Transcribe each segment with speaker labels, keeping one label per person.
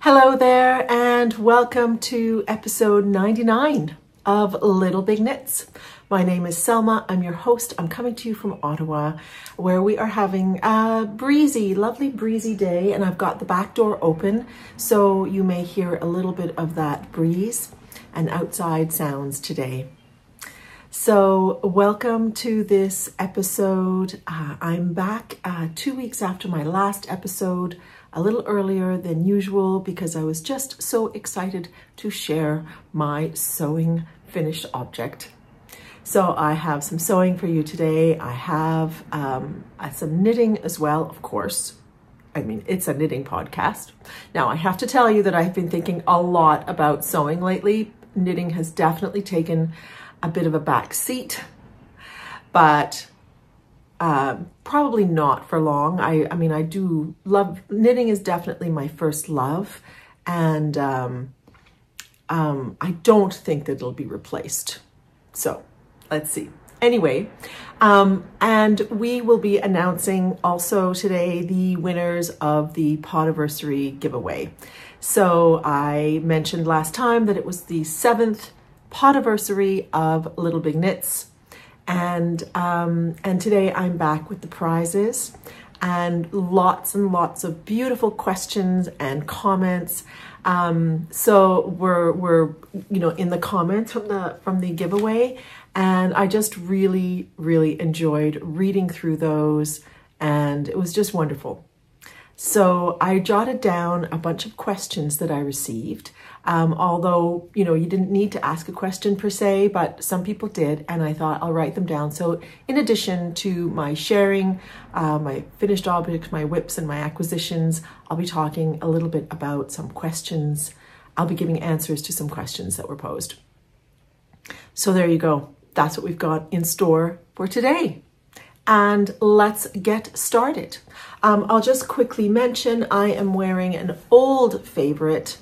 Speaker 1: Hello there and welcome to episode 99 of Little Big Knits. My name is Selma, I'm your host. I'm coming to you from Ottawa where we are having a lovely breezy day, and I've got the back door open so you may hear a little bit of that breeze and outside sounds today. So welcome to this episode. I'm back 2 weeks after my last episode, a little earlier than usual because I was just so excited to share my sewing finished object. So I have some sewing for you today. I have some knitting as well, of course. I mean, it's a knitting podcast. Now I have to tell you that I've been thinking a lot about sewing lately. Knitting has definitely taken a bit of a back seat, but probably not for long. I mean, I do love knitting, is definitely my first love, and I don't think that it'll be replaced. So let's see. Anyway, and we will be announcing also today the winners of the Podiversary giveaway. So I mentioned last time that it was the 7th Podiversary of Little Big Knits, and today I'm back with the prizes and lots of beautiful questions and comments. So we're in the comments from the giveaway, and I just really enjoyed reading through those, and it was just wonderful. So I jotted down a bunch of questions that I received, although, you didn't need to ask a question per se, but some people did, and I thought I'll write them down. So in addition to my sharing, my finished objects, my whips, and my acquisitions, I'll be talking a little bit about some questions. I'll be giving answers to some questions that were posed. So there you go. That's what we've got in store for today. And let's get started. I'll just quickly mention I am wearing an old favorite.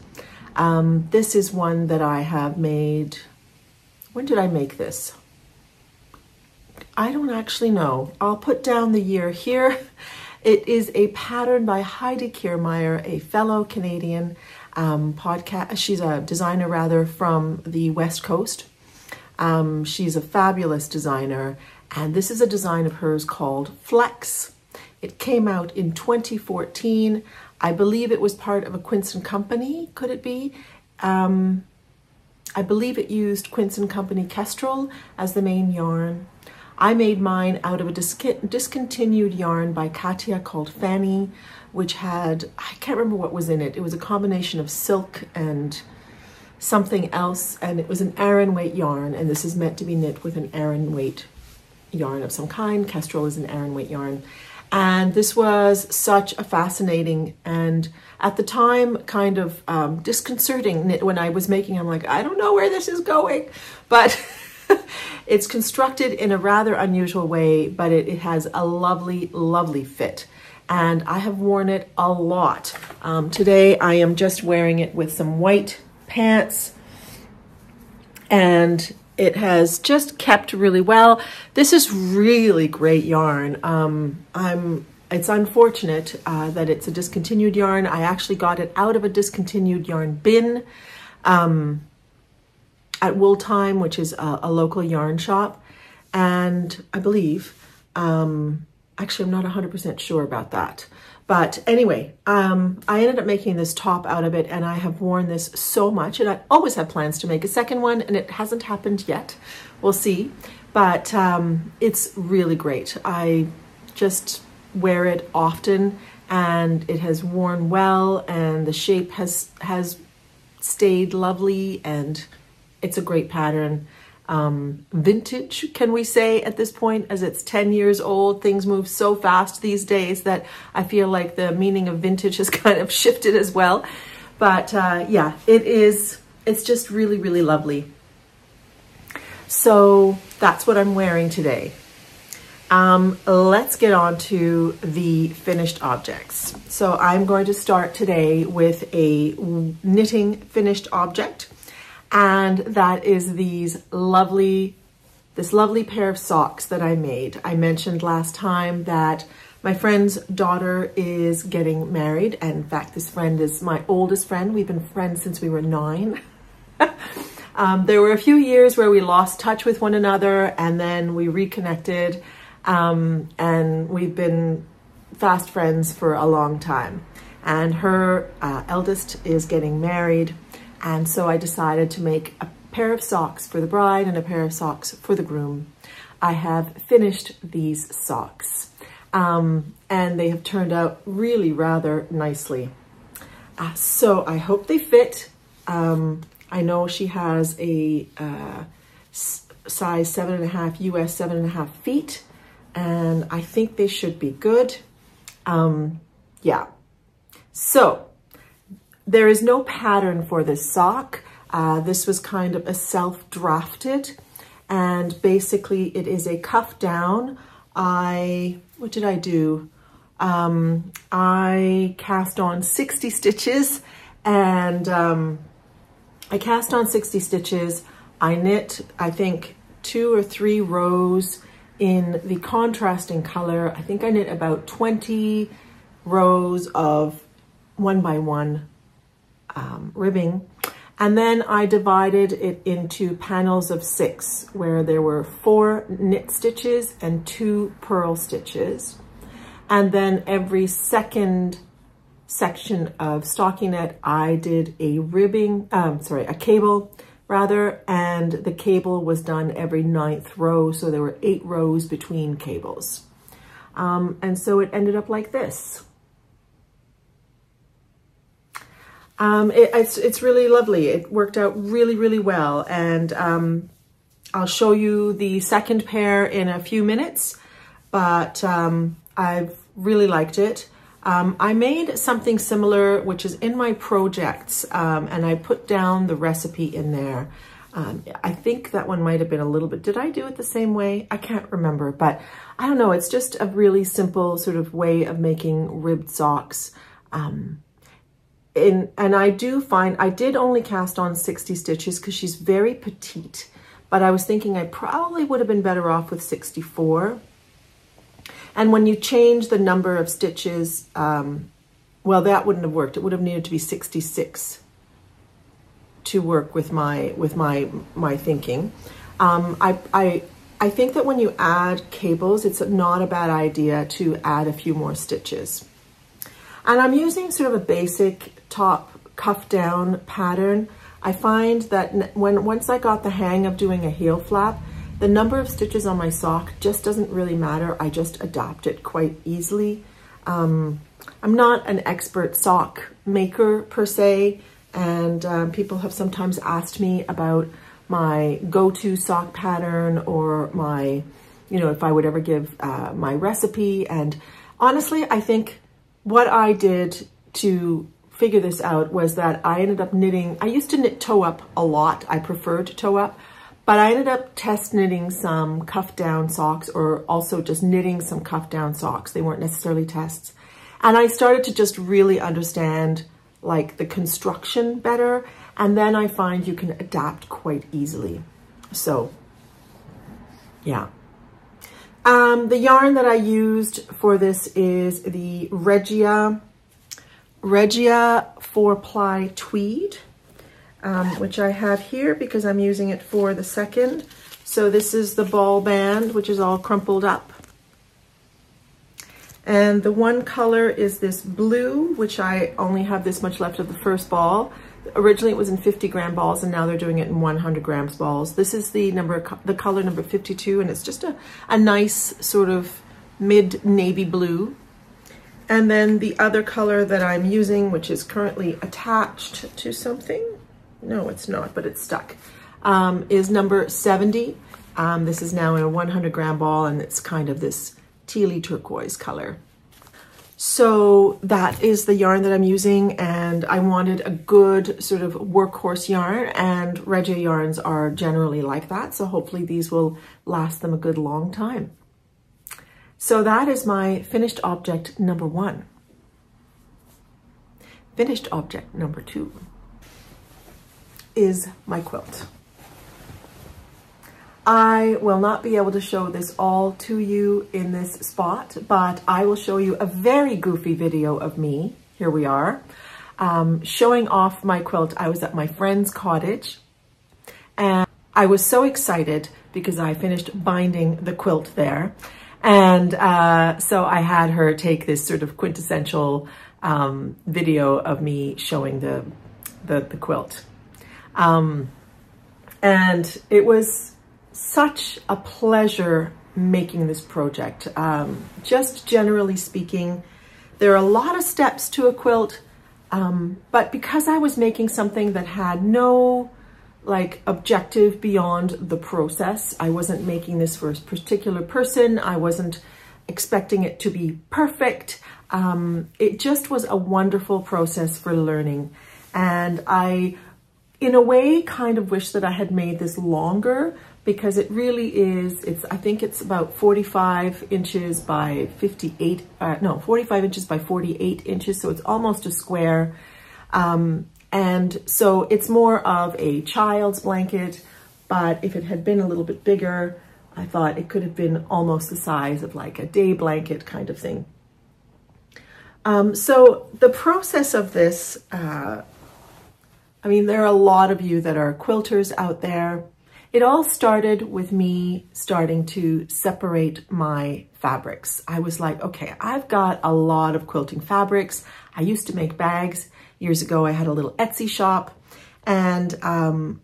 Speaker 1: This is one that I have made. When did I make this? I don't actually know. I'll put down the year here. It is a pattern by Heidi Kiermaier, a fellow Canadian podcast. She's a designer rather from the West Coast. She's a fabulous designer. And this is a design of hers called Flex. It came out in 2014. I believe it was part of a Quince & Company, could it be? I believe it used Quince & Company Kestrel as the main yarn. I made mine out of a discontinued yarn by Katia called Fanny, which had, I can't remember what was in it. It was a combination of silk and something else, and it was an Aran weight yarn, and this is meant to be knit with an Aran weight yarn of some kind. Kestrel is an Aran weight yarn. And this was such a fascinating and at the time kind of disconcerting knit when I was making. I'm like, I don't know where this is going, but it's constructed in a rather unusual way, but it has a lovely fit. And I have worn it a lot. Today I am just wearing it with some white pants, and it has just kept really well. This is really great yarn. It's unfortunate that it's a discontinued yarn. I actually got it out of a discontinued yarn bin at Wool Time, which is a local yarn shop. And I believe, actually I'm not 100% sure about that. But anyway, I ended up making this top out of it, and I have worn this so much, and I always have plans to make a second one, and it hasn't happened yet. We'll see. But it's really great. I just wear it often, and it has worn well, and the shape has stayed lovely, and it's a great pattern. Vintage, can we say at this point, as it's 10 years old. Things move so fast these days that I feel like the meaning of vintage has kind of shifted as well. But yeah, it's just really lovely. So that's what I'm wearing today. Let's get on to the finished objects. So I'm going to start today with a knitting finished object. And that is this lovely pair of socks that I made. I mentioned last time that My friend's daughter is getting married, and in fact, this friend is my oldest friend. We've been friends since we were 9. There were a few years where we lost touch with one another, and then we reconnected, and we've been fast friends for a long time. And her eldest is getting married, and so I decided to make a pair of socks for the bride and a pair of socks for the groom. I have finished these socks. And they have turned out really rather nicely. So I hope they fit. I know she has a size 7.5 US 7.5 feet, and I think they should be good. Yeah. So there is no pattern for this sock. This was kind of a self-drafted, and basically it is a cuff down. What did I do? I cast on 60 stitches, and I cast on 60 stitches. I knit, I think, 2 or 3 rows in the contrasting color. I think I knit about 20 rows of 1x1 ribbing. And then I divided it into panels of 6, where there were 4 knit stitches and 2 purl stitches. And then every second section of stockinette, I did a a cable rather, and the cable was done every 9th row. So there were 8 rows between cables. And so it ended up like this. It's really lovely. It worked out really, really well. And I'll show you the second pair in a few minutes, but I've really liked it. I made something similar, which is in my projects, and I put down the recipe in there. I think that one might have been a little bit, did I do it the same way? I can't remember, but I don't know. It's just a really simple sort of way of making ribbed socks. And I do find, I did only cast on 60 stitches because she's very petite, but I was thinking I probably would have been better off with 64. And when you change the number of stitches, well, that wouldn't have worked. It would have needed to be 66 to work with my thinking. I think that when you add cables, it's not a bad idea to add a few more stitches. And I'm using sort of a basic top cuff down pattern. I find that once I got the hang of doing a heel flap, the number of stitches on my sock just doesn't really matter. I just adapt it quite easily. I'm not an expert sock maker per se, and people have sometimes asked me about my go-to sock pattern or my, if I would ever give my recipe. And honestly, I think what I did to figure this out was that I ended up knitting, I used to knit toe up a lot. I preferred toe up, but I ended up test knitting some cuff down socks, or also just knitting some cuff down socks. They weren't necessarily tests. And I started to just really understand like the construction better. And then I find you can adapt quite easily. So yeah. The yarn that I used for this is the Regia 4-ply tweed, which I have here because I'm using it for the second. So this is the ball band, which is all crumpled up. And the one color is this blue, which I only have this much left of the first ball. Originally it was in 50-gram balls, and now they're doing it in 100 grams balls. This is the color number 52, and it's just a nice sort of mid navy blue. And then the other color that I'm using, which is currently attached to something, no it's not, but it's stuck, is number 70. This is now in a 100-gram ball, and it's kind of this tealy turquoise color. So that is the yarn that I'm using, and I wanted a good sort of workhorse yarn, and Regia yarns are generally like that, so hopefully these will last them a good long time. So that is my finished object number 1. Finished object number 2 is my quilt. I will not be able to show this all to you in this spot, but I will show you a very goofy video of me. Here we are, showing off my quilt. I was at my friend's cottage and I was so excited because I finished binding the quilt there. And so I had her take this sort of quintessential video of me showing the quilt. And it was such a pleasure making this project. Just generally speaking, there are a lot of steps to a quilt, but because I was making something that had no like objective beyond the process, I wasn't making this for a particular person, I wasn't expecting it to be perfect. It just was a wonderful process for learning. And I, in a way, kind of wish that I had made this longer, because it really is, I think it's about 45 inches by 45 inches by 48 inches. So it's almost a square. And so it's more of a child's blanket, but if it had been a little bit bigger, I thought it could have been almost the size of like a day blanket kind of thing. So the process of this, I mean, there are a lot of you that are quilters out there. It all started with me starting to separate my fabrics. I was like, okay, I've got a lot of quilting fabrics. I used to make bags. Years ago, I had a little Etsy shop. And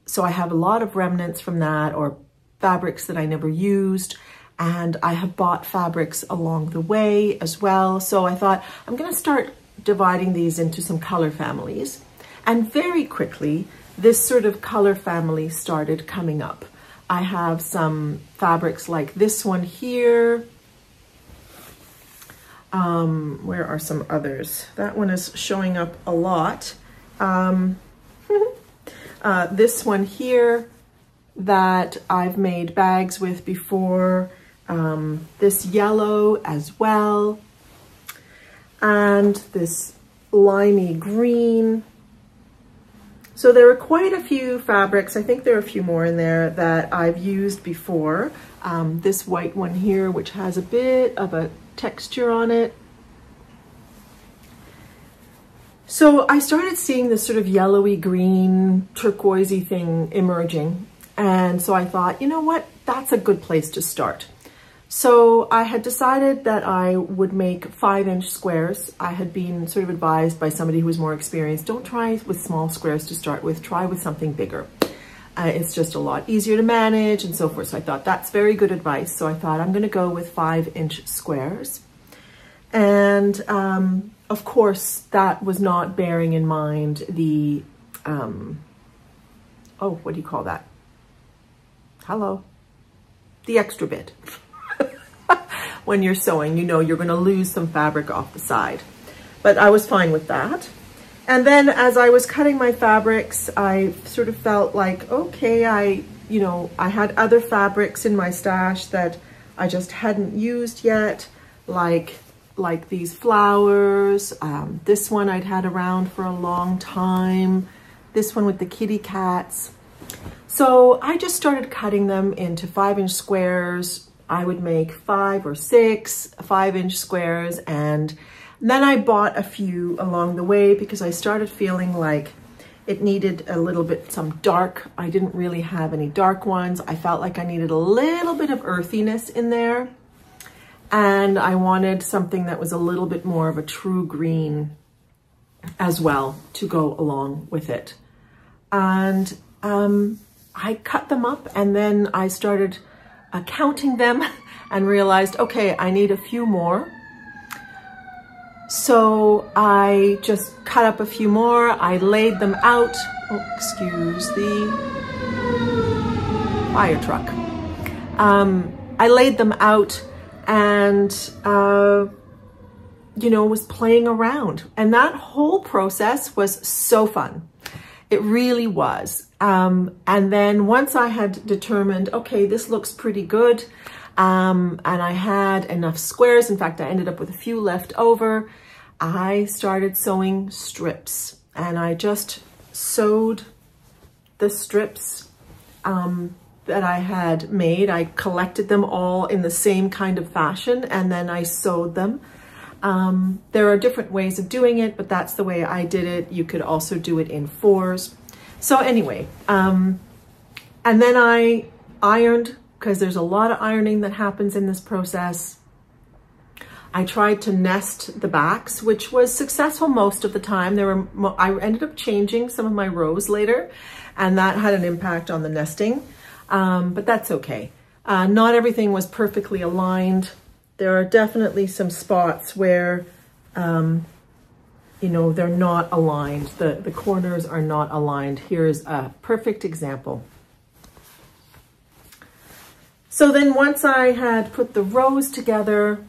Speaker 1: so I have a lot of remnants from that, or fabrics that I never used. And I have bought fabrics along the way as well. So I thought, I'm gonna start dividing these into some color families. And very quickly, this sort of color family started coming up. I have some fabrics like this one here. Where are some others? That one is showing up a lot. This one here that I've made bags with before. This yellow as well. And this limey green. So there are quite a few fabrics. I think there are a few more in there that I've used before. This white one here, which has a bit of a texture on it. So I started seeing this sort of yellowy green turquoisey thing emerging. And so I thought, you know what, that's a good place to start. So I had decided that I would make 5-inch squares. I had been sort of advised by somebody who was more experienced, don't try with small squares to start with, try with something bigger. It's just a lot easier to manage and so forth. So I thought that's very good advice. So I thought I'm gonna go with 5-inch squares. And of course, that was not bearing in mind the, oh, what do you call that? Hello? The extra bit. When you're sewing, you know you're gonna lose some fabric off the side. But I was fine with that. And then as I was cutting my fabrics, I sort of felt like, okay, I had other fabrics in my stash that I just hadn't used yet, like these flowers. This one I'd had around for a long time. This one with the kitty cats. So I just started cutting them into 5-inch squares. I would make 5 or 6 5-inch squares, and then I bought a few along the way because I started feeling like it needed a little bit, some dark. I didn't really have any dark ones. I felt like I needed a little bit of earthiness in there, and I wanted something that was a little bit more of a true green as well to go along with it. And I cut them up, and then I started counting them and realized, okay, I need a few more. So I just cut up a few more. I laid them out. Oh, excuse the fire truck. I laid them out and, was playing around. And that whole process was so fun. It really was. And then once I had determined, okay, this looks pretty good, and I had enough squares, in fact, I ended up with a few left over, I started sewing strips, and I just sewed the strips. that I had made. I collected them all in the same kind of fashion, and then I sewed them. There are different ways of doing it, but that's the way I did it. You could also do it in fours. So anyway, and then I ironed, because there's a lot of ironing that happens in this process. I tried to nest the backs, which was successful most of the time. I ended up changing some of my rows later, and that had an impact on the nesting, but that's okay. Not everything was perfectly aligned. There are definitely some spots where, you know, they're not aligned. The corners are not aligned. Here's a perfect example. So then once I had put the rows together,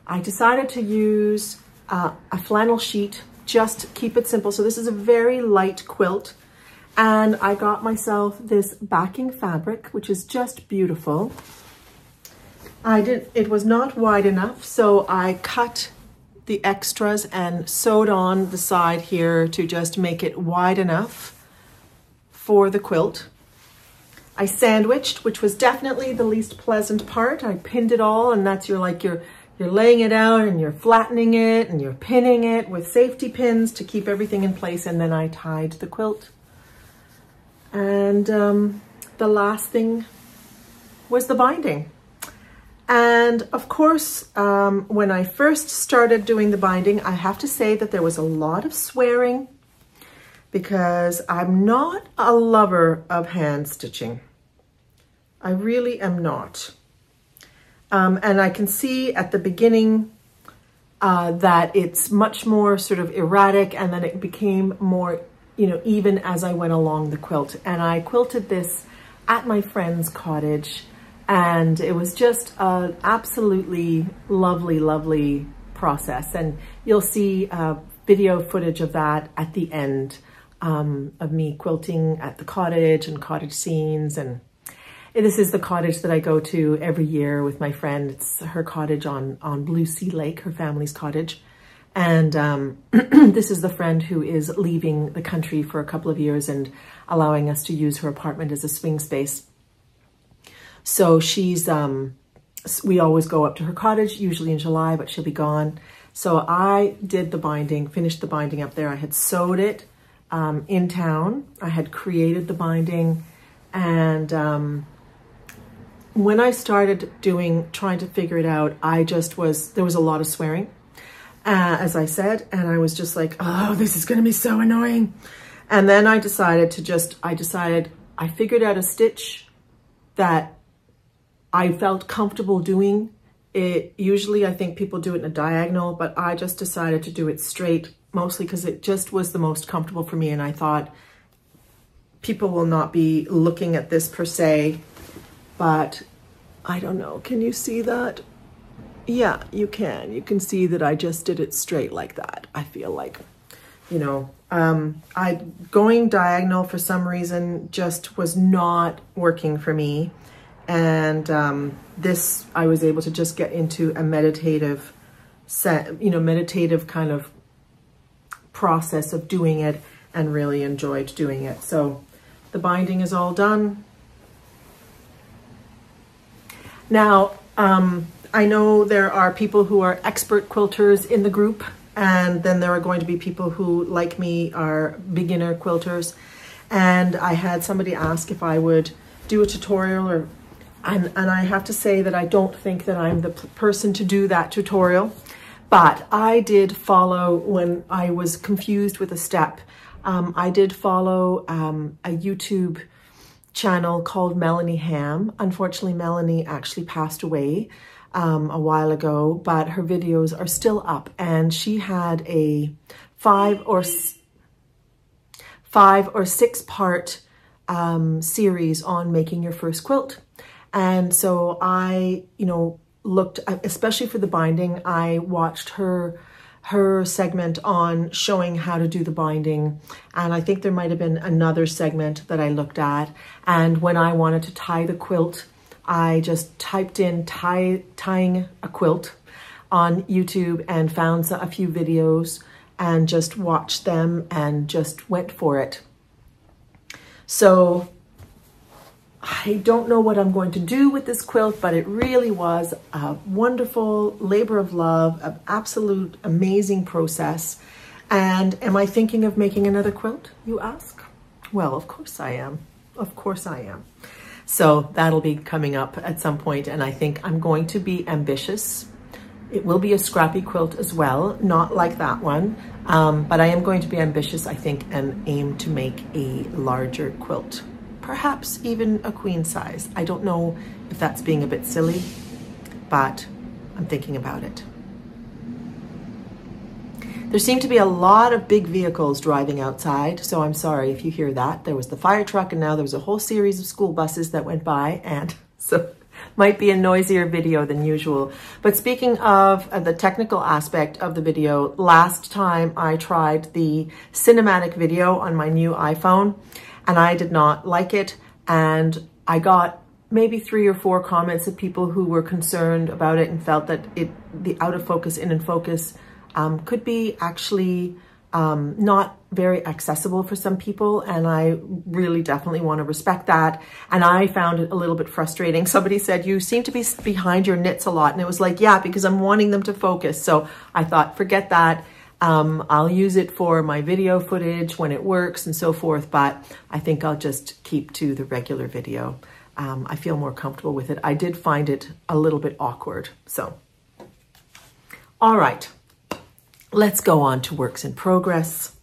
Speaker 1: I decided to use a flannel sheet, just keep it simple. So this is a very light quilt, and I got myself this backing fabric, which is just beautiful. It was not wide enough, so I cut the extras and sewed on the side here to just make it wide enough for the quilt. I sandwiched, which was definitely the least pleasant part. I pinned it all, and that's you're laying it out and you're flattening it and you're pinning it with safety pins to keep everything in place, and then I tied the quilt. And the last thing was the binding. And of course, when I first started doing the binding, I have to say that there was a lot of swearing, because I'm not a lover of hand stitching. I really am not. And I can see at the beginning that it's much more sort of erratic, and then it became more, you know, even as I went along the quilt. And I quilted this at my friend's cottage, and it was just an absolutely lovely, lovely process. And you'll see video footage of that at the end of me quilting at the cottage and cottage scenes. And this is the cottage that I go to every year with my friend. It's her cottage on Blue Sea Lake, her family's cottage. And this is the friend who is leaving the country for a couple of years and allowing us to use her apartment as a swing space. So she's, we always go up to her cottage, usually in July, but she'll be gone. So I did the binding, finished the binding up there. I had sewed it in town. I had created the binding, and when I started trying to figure it out, there was a lot of swearing, as I said, and I was just like, oh, this is gonna be so annoying. And then I figured out a stitch that I felt comfortable doing. It usually, I think people do it in a diagonal, but I just decided to do it straight, mostly because it just was the most comfortable for me. And I thought people will not be looking at this per se, but I don't know. Can you see that? Yeah, you can. You can see that I just did it straight like that. I feel like, you know, going diagonal for some reason just was not working for me. And this, I was able to just get into a meditative kind of process of doing it, and really enjoyed doing it. So the binding is all done. Now, I know there are people who are expert quilters in the group, and then there are going to be people who, like me, are beginner quilters. And I had somebody ask if I would do a tutorial, and I have to say that I don't think that I'm the person to do that tutorial, but I did follow, when I was confused with a step, I did follow a YouTube channel called Melanie Ham. Unfortunately, Melanie actually passed away a while ago, but her videos are still up, and she had a 5 or 6 part series on making your first quilt. And so I, you know, looked, especially for the binding, I watched her segment on showing how to do the binding. And I think there might have been another segment that I looked at. And when I wanted to tie the quilt, I just typed in tying a quilt on YouTube and found a few videos and just watched them and just went for it. So I don't know what I'm going to do with this quilt, but it really was a wonderful labor of love, an absolute amazing process. And am I thinking of making another quilt, you ask? Well, of course I am. Of course I am. So that'll be coming up at some point, and I think I'm going to be ambitious. It will be a scrappy quilt as well, not like that one, but I am going to be ambitious, I think, and aim to make a larger quilt. Perhaps even a queen size. I don't know if that's being a bit silly, but I'm thinking about it. There seem to be a lot of big vehicles driving outside, so I'm sorry if you hear that. There was the fire truck, and now there was a whole series of school buses that went by, and so might be a noisier video than usual. But speaking of the technical aspect of the video, last time I tried the cinematic video on my new iPhone, and I did not like it, and I got maybe 3 or 4 comments of people who were concerned about it and felt that the out of focus, in and focus could be actually not very accessible for some people, and I really definitely want to respect that. And I found it a little bit frustrating. Somebody said, you seem to be behind your knits a lot, and it was like, yeah, because I'm wanting them to focus. So I thought, forget that. I'll use it for my video footage when it works and so forth, but I think I'll just keep to the regular video. I feel more comfortable with it. I did find it a little bit awkward. So, all right, let's go on to works in progress.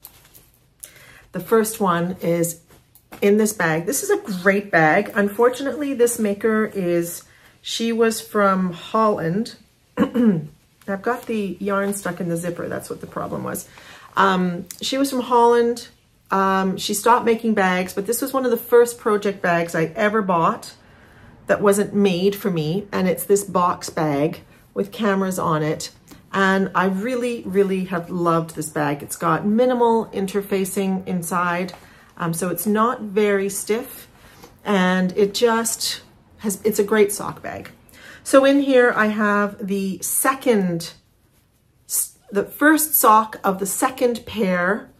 Speaker 1: The first one is in this bag. This is a great bag. Unfortunately, this maker she was from Holland. I've got the yarn stuck in the zipper. That's what the problem was. She was from Holland. She stopped making bags, but this was one of the first project bags I ever bought that wasn't made for me. And it's this box bag with cameras on it. And I really, really have loved this bag. It's got minimal interfacing inside. So it's not very stiff, and it just it's a great sock bag. So in here I have the first sock of the second pair,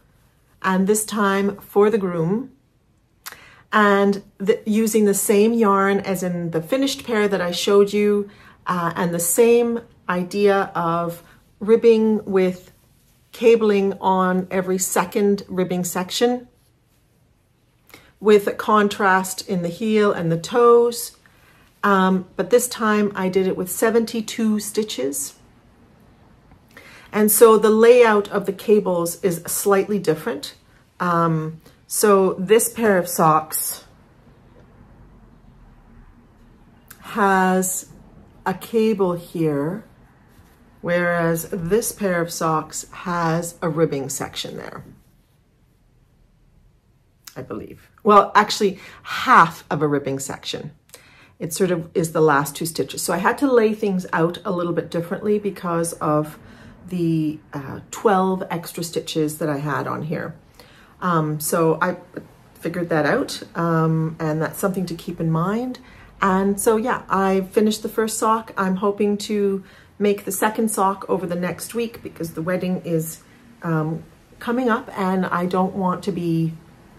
Speaker 1: and this time for the groom, and using the same yarn as in the finished pair that I showed you, and the same idea of ribbing with cabling on every second ribbing section, with a contrast in the heel and the toes. But this time I did it with 72 stitches. And so the layout of the cables is slightly different. So this pair of socks has a cable here, whereas this pair of socks has a ribbing section there, I believe. Well, actually half of a ribbing section. It sort of is the last 2 stitches. So I had to lay things out a little bit differently because of the 12 extra stitches that I had on here. So I figured that out, and that's something to keep in mind. And so yeah, I finished the first sock. I'm hoping to make the second sock over the next week because the wedding is coming up, and I don't want to be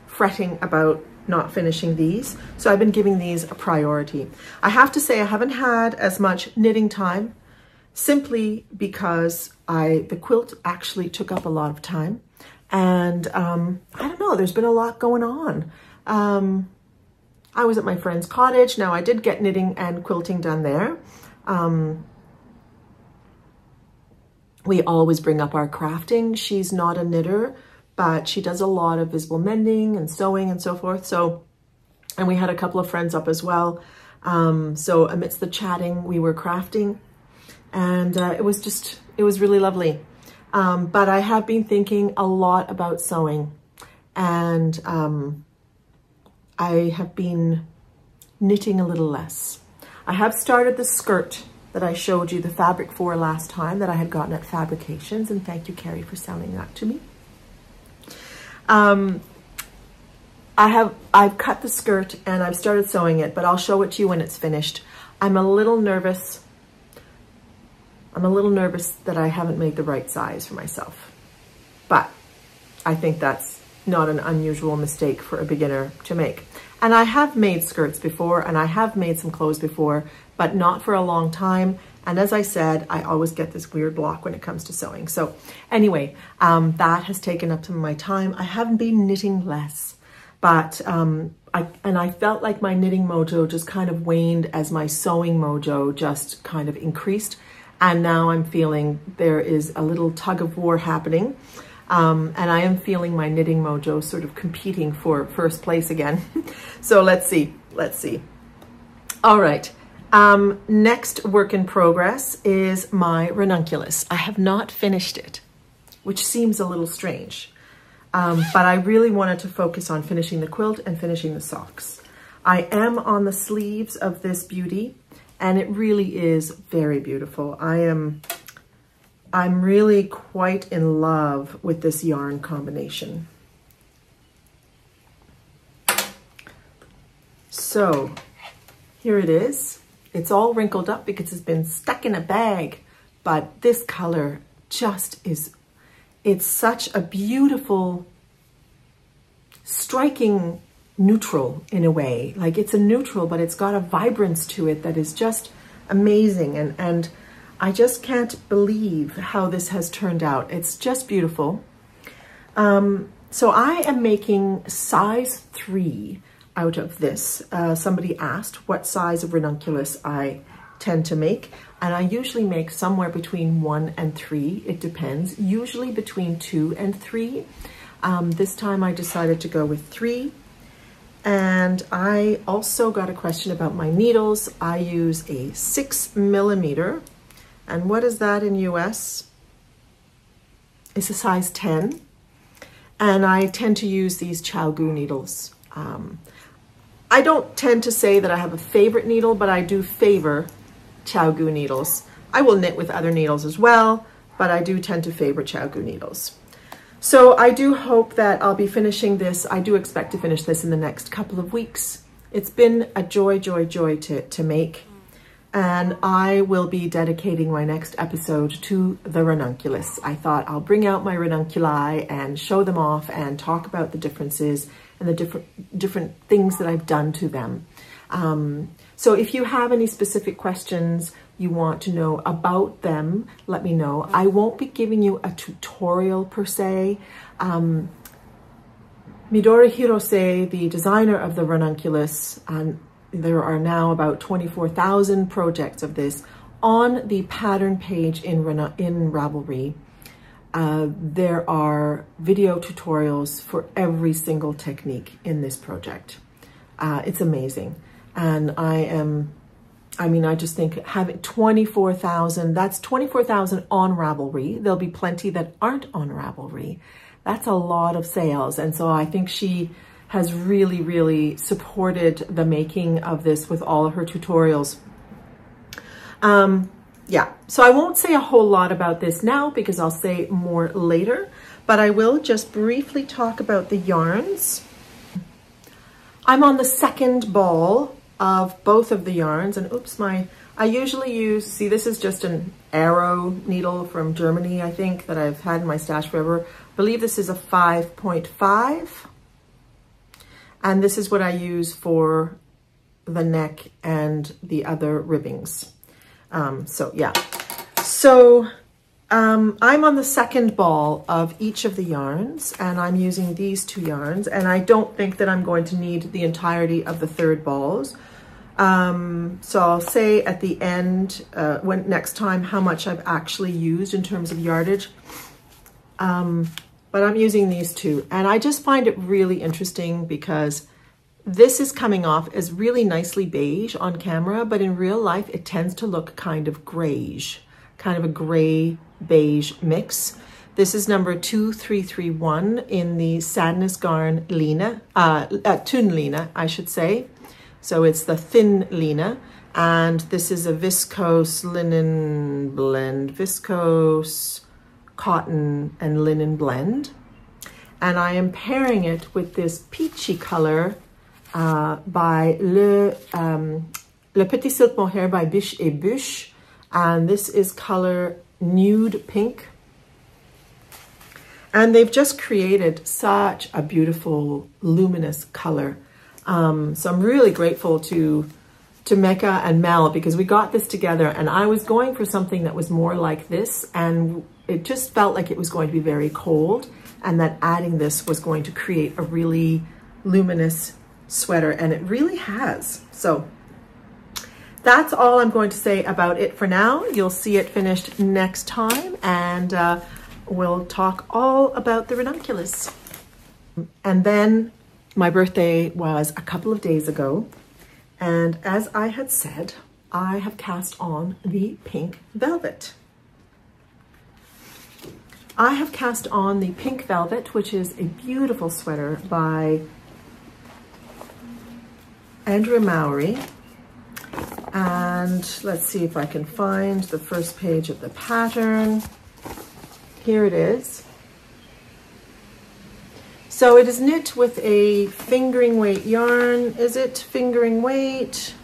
Speaker 1: fretting about not finishing these. So I've been giving these a priority. I have to say I haven't had as much knitting time, simply because the quilt actually took up a lot of time. And I don't know, there's been a lot going on. I was at my friend's cottage. Now I did get knitting and quilting done there. We always bring up our crafting. She's not a knitter, but she does a lot of visible mending and sewing and so forth. So, and we had a couple of friends up as well. So amidst the chatting, we were crafting, and it was really lovely. But I have been thinking a lot about sewing, and I have been knitting a little less. I have started the skirt that I showed you the fabric for last time that I had gotten at Fabrications, and thank you, Carrie, for selling that to me. I've cut the skirt and I've started sewing it, but I'll show it to you when it's finished. I'm a little nervous that I haven't made the right size for myself, but I think that's not an unusual mistake for a beginner to make. And I have made skirts before, and I have made some clothes before, but not for a long time. And as I said, I always get this weird block when it comes to sewing. So anyway, that has taken up some of my time. I haven't been knitting less, but I felt like my knitting mojo just kind of waned as my sewing mojo just kind of increased. And now I'm feeling there is a little tug of war happening. And I am feeling my knitting mojo sort of competing for first place again. So let's see. All right. Next work in progress is my ranunculus. I have not finished it, which seems a little strange. But I really wanted to focus on finishing the quilt and finishing the socks. I am on the sleeves of this beauty, and it really is very beautiful. I'm really quite in love with this yarn combination. So here it is. It's all wrinkled up because it's been stuck in a bag, but this color just is, it's such a beautiful, striking neutral in a way. Like it's a neutral, but it's got a vibrance to it that is just amazing. And I just can't believe how this has turned out. It's just beautiful. So I am making size 3 out of this. Somebody asked what size of ranunculus I tend to make, and I usually make somewhere between 1 and 3. It depends, usually between 2 and 3. This time I decided to go with 3. And I also got a question about my needles. I use a 6mm, and what is that in US? It's a size 10. And I tend to use these Chalgu needles. I don't tend to say that I have a favorite needle, but I do favor Chalgu needles. I will knit with other needles as well, but I do tend to favor Chalgu needles. So I do hope that I'll be finishing this. I do expect to finish this in the next couple of weeks. It's been a joy to make. And I will be dedicating my next episode to the ranunculus. I thought I'll bring out my ranunculi and show them off and talk about the differences and the different things that I've done to them. So if you have any specific questions you want to know about them, let me know. I won't be giving you a tutorial per se. Midori Hirose, the designer of the ranunculus, there are now about 24,000 projects of this on the pattern page in Ravelry. There are video tutorials for every single technique in this project. It's amazing. And I just think having 24,000, that's 24,000 on Ravelry. There'll be plenty that aren't on Ravelry. That's a lot of sales. And so I think she has really supported the making of this with all of her tutorials. Yeah, so I won't say a whole lot about this now because I'll say more later, but I will just briefly talk about the yarns. I'm on the second ball of both of the yarns, and oops, I usually use, see, this is just an arrow needle from Germany, I think, that I've had in my stash forever. I believe this is a 5.5. And this is what I use for the neck and the other ribbings. So yeah, so I'm on the second ball of each of the yarns, and I'm using these 2 yarns, and I don't think that I'm going to need the entirety of the third balls. So I'll say at the end, next time, how much I've actually used in terms of yardage. But I'm using these 2, and I just find it really interesting because this is coming off as really nicely beige on camera, but in real life, it tends to look kind of grayish, kind of a gray beige mix. This is number 2331 in the Sadness Garn Lina, Tun Lina, I should say. So it's the thin Lina, and this is a viscose linen blend, viscose cotton and linen blend. And I am pairing it with this peachy color by Le Petit Silk Mohair by Biche et Buche. And this is color Nude Pink. And they've just created such a beautiful luminous color. So I'm really grateful to Mecca and Mel, because we got this together, and I was going for something that was more like this, and it just felt like it was going to be very cold, and that adding this was going to create a really luminous sweater, and it really has. So that's all I'm going to say about it for now. You'll see it finished next time, and we'll talk all about the ranunculus. And then my birthday was a couple of days ago, and as I had said, I have cast on the pink velvet. I have cast on the pink velvet, which is a beautiful sweater by Andrea Mowry. And let's see if I can find the first page of the pattern. Here it is. So it is knit with a fingering weight yarn. Is it fingering weight?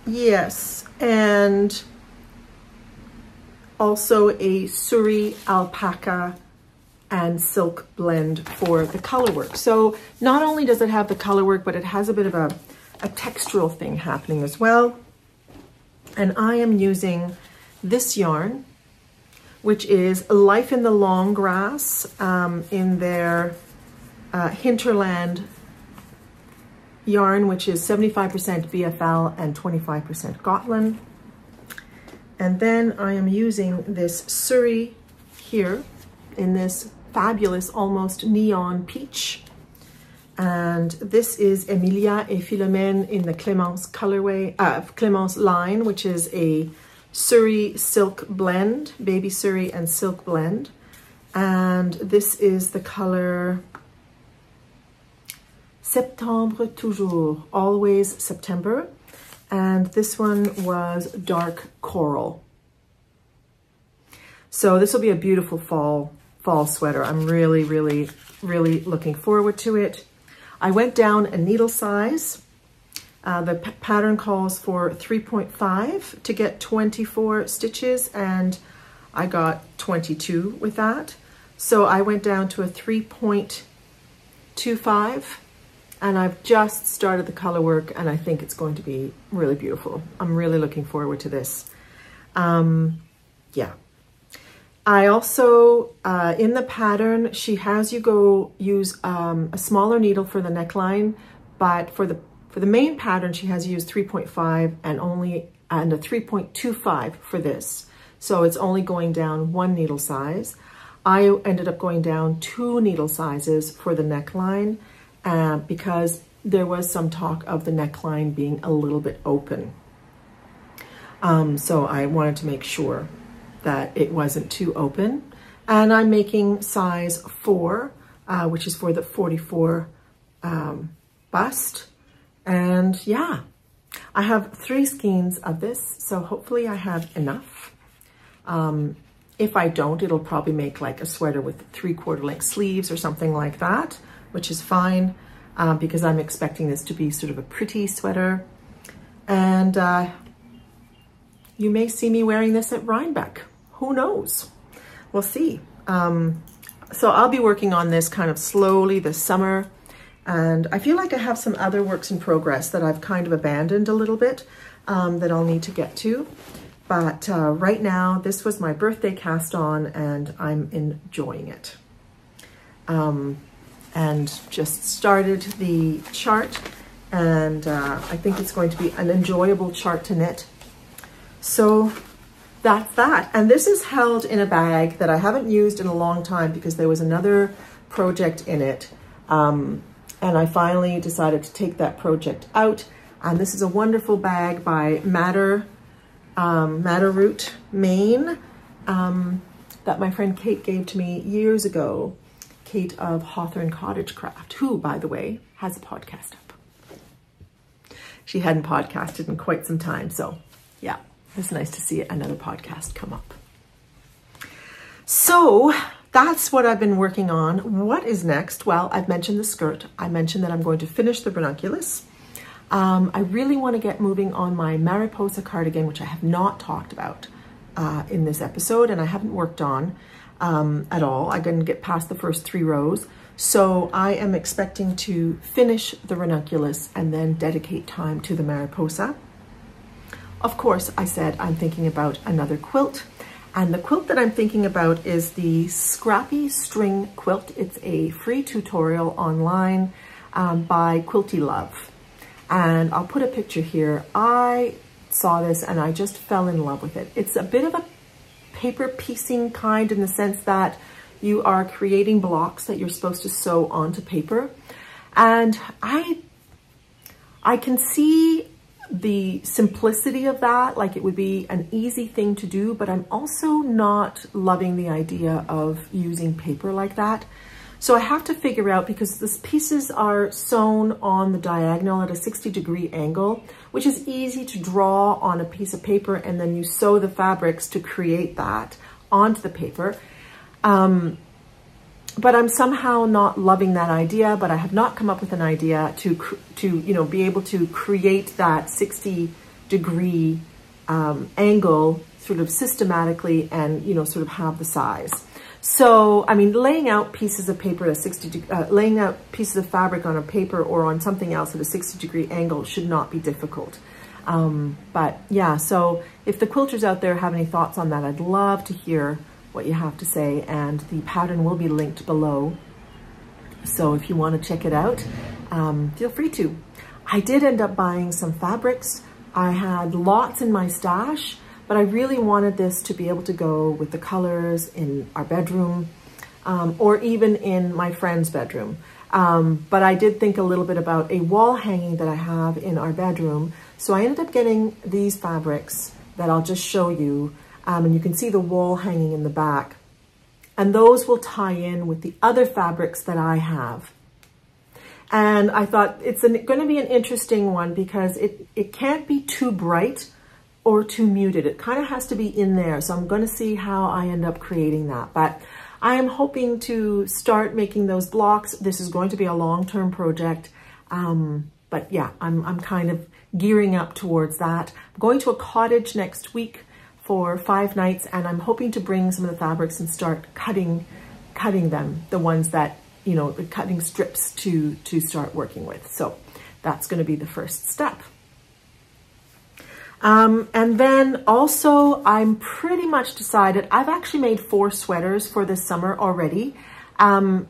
Speaker 1: Yes, and also a Suri alpaca and silk blend for the color work. So not only does it have the color work, but it has a bit of a textural thing happening as well. And I am using this yarn, which is Life in the Long Grass, in their Hinterland yarn, which is 75% BFL and 25% Gotland. And then I am using this Suri here in this fabulous, almost neon peach. And this is Emilia et Philomène in the Clémence colorway, Clémence line, which is a Suri silk blend, baby Suri and silk blend. And this is the color Septembre Toujours, always September. And this one was dark coral. So this will be a beautiful fall sweater. I'm really, really, really looking forward to it. I went down a needle size. The pattern calls for 3.5 to get 24 stitches, and I got 22 with that. So I went down to a 3.25, and I've just started the color work, and I think it's going to be really beautiful. I'm really looking forward to this. Yeah. I also, in the pattern, she has you go use a smaller needle for the neckline, but for the main pattern, she has used 3.5 and a 3.25 for this. So it's only going down one needle size. I ended up going down 2 needle sizes for the neckline because there was some talk of the neckline being a little bit open. So I wanted to make sure that it wasn't too open. And I'm making size 4, which is for the 44 bust. And yeah, I have 3 skeins of this, so hopefully I have enough. If I don't, it'll probably make like a sweater with 3/4 length sleeves or something like that, which is fine, because I'm expecting this to be sort of a pretty sweater. And you may see me wearing this at Rhinebeck. Who knows? We'll see. So I'll be working on this kind of slowly this summer. And I feel like I have some other works in progress that I've kind of abandoned a little bit that I'll need to get to. But right now, this was my birthday cast on, and I'm enjoying it. And just started the chart, and I think it's going to be an enjoyable chart to knit. So that's that. And this is held in a bag that I haven't used in a long time because there was another project in it. And I finally decided to take that project out. And this is a wonderful bag by Madder Root, Maine, that my friend Kate gave to me years ago. Kate of HawthornCottageCraft, who, by the way, has a podcast up. She hadn't podcasted in quite some time, so yeah, it's nice to see another podcast come up. So that's what I've been working on. What is next? Well, I've mentioned the skirt. I mentioned that I'm going to finish the ranunculus. I really want to get moving on my Mariposa cardigan, which I have not talked about in this episode, and I haven't worked on at all. I didn't get past the first 3 rows. So I am expecting to finish the Ranunculus and then dedicate time to the Mariposa. Of course, I said I'm thinking about another quilt, and the quilt that I'm thinking about is the Scrappy String Quilt. It's a free tutorial online by Quilty Love, and I'll put a picture here. I saw this and I just fell in love with it. It's a bit of a paper piecing kind, in the sense that you are creating blocks that you're supposed to sew onto paper, and I can see the simplicity of that, like it would be an easy thing to do, but I'm also not loving the idea of using paper like that. So I have to figure out, because the pieces are sewn on the diagonal at a 60-degree angle, which is easy to draw on a piece of paper, and then you sew the fabrics to create that onto the paper. But I'm somehow not loving that idea, but I have not come up with an idea to be able to create that 60-degree angle sort of systematically, and, sort of have the size. So, I mean, laying out pieces of paper at a laying out pieces of fabric on a paper or on something else at a 60-degree angle should not be difficult. But yeah, so if the quilters out there have any thoughts on that, I'd love to hear what you have to say, and the pattern will be linked below. So if you want to check it out, feel free to. I did end up buying some fabrics. I had lots in my stash, but I really wanted this to be able to go with the colors in our bedroom, or even in my friend's bedroom. But I did think a little bit about a wall hanging that I have in our bedroom. So I ended up getting these fabrics that I'll just show you. And you can see the wall hanging in the back. And those will tie in with the other fabrics that I have. And I thought it's going to be an interesting one, because it can't be too bright or too muted. It kind of has to be in there. So I'm going to see how I end up creating that. But I am hoping to start making those blocks. This is going to be a long-term project. But yeah, I'm kind of gearing up towards that. I'm going to a cottage next week for 5 nights, and I'm hoping to bring some of the fabrics and start cutting them, the ones that, the cutting strips to start working with. So that's going to be the first step. And then also I'm pretty much decided, I've actually made 4 sweaters for this summer already,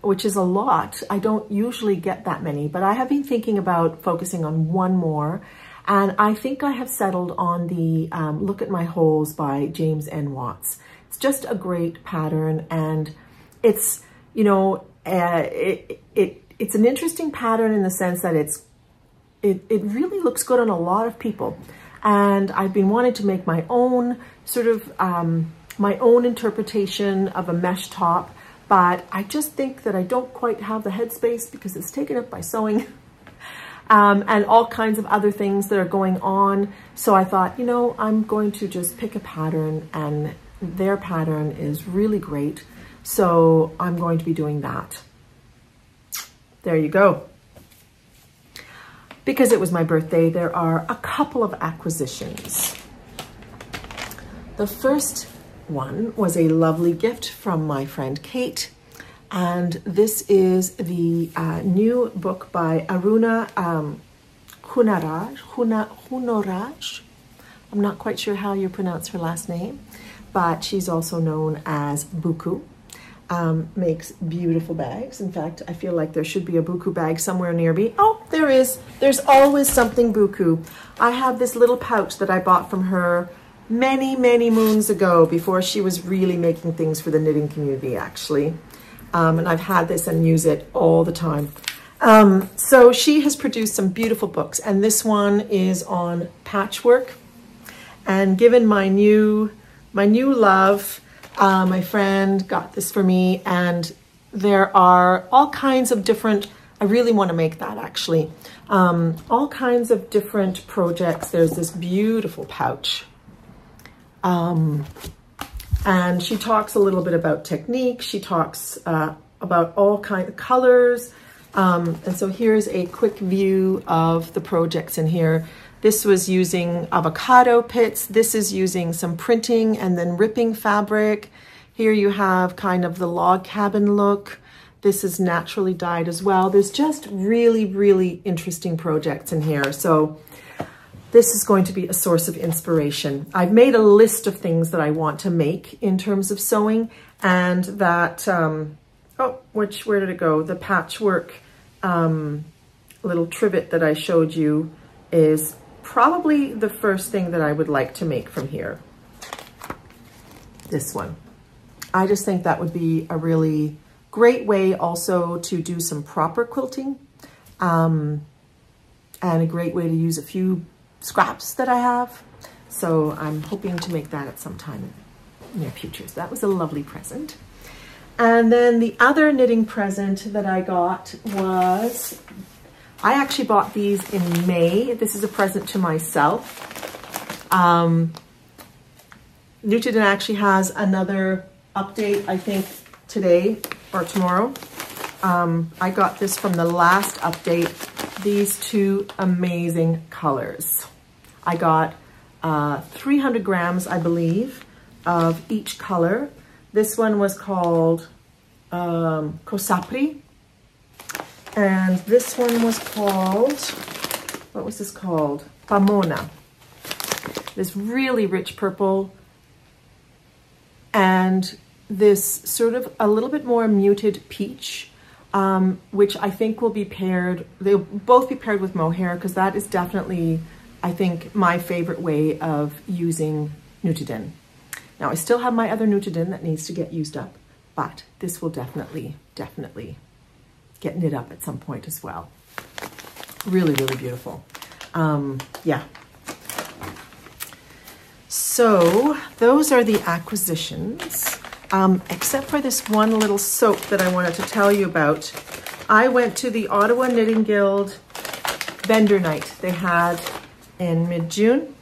Speaker 1: which is a lot. I don't usually get that many, but I have been thinking about focusing on one more. And I think I have settled on the Look at My Holes by James N. Watts. It's just a great pattern, and it's, it's an interesting pattern in the sense that it really looks good on a lot of people. And I've been wanting to make my own sort of, my own interpretation of a mesh top, but I just think that I don't quite have the headspace, because it's taken up by sewing. And all kinds of other things that are going on. So I thought, I'm going to just pick a pattern, and their pattern is really great. So I'm going to be doing that. There you go. Because it was my birthday, there are a couple of acquisitions. The first one was a lovely gift from my friend Kate. And this is the new book by Aruna Hunoraj. I'm not quite sure how you pronounce her last name, but she's also known as Buku. Makes beautiful bags. In fact, I feel like there should be a Buku bag somewhere near me. Oh, there is. There's always something Buku. I have this little pouch that I bought from her many, many moons ago, before she was really making things for the knitting community, actually. And I've had this and use it all the time. So she has produced some beautiful books, and this one is on patchwork. And given my new love, my friend got this for me, and there are all kinds of different, I really want to make that actually, all kinds of different projects. There's this beautiful pouch. And she talks a little bit about technique. She talks about all kinds of colors. And so here's a quick view of the projects in here. This was using avocado pits. This is using some printing and then ripping fabric. Here you have kind of the log cabin look. This is naturally dyed as well. There's just really, really interesting projects in here. So this is going to be a source of inspiration. I've made a list of things that I want to make in terms of sewing, and that, where did it go? The patchwork little trivet that I showed you is probably the first thing that I would like to make from here. This one. I just think that would be a really great way also to do some proper quilting, and a great way to use a few scraps that I have. So I'm hoping to make that at some time in the near future. So that was a lovely present. And then the other knitting present that I got was, I actually bought these in May. This is a present to myself. Newton actually has another update, I think today or tomorrow. I got this from the last update, these two amazing colors. I got 300 grams, I believe, of each color. This one was called Cosapri, and this one was called, what was this called? Pomona. This really rich purple, and this sort of a little bit more muted peach, which I think will be paired, they'll both be paired with mohair, because that is definitely, I think, my favorite way of using Nutiden. Now, I still have my other Nutiden that needs to get used up, but this will definitely get knit up at some point as well. Really, really beautiful. Yeah. So those are the acquisitions, except for this one little soap that I wanted to tell you about. I went to the Ottawa Knitting Guild vendor night they had in mid-June,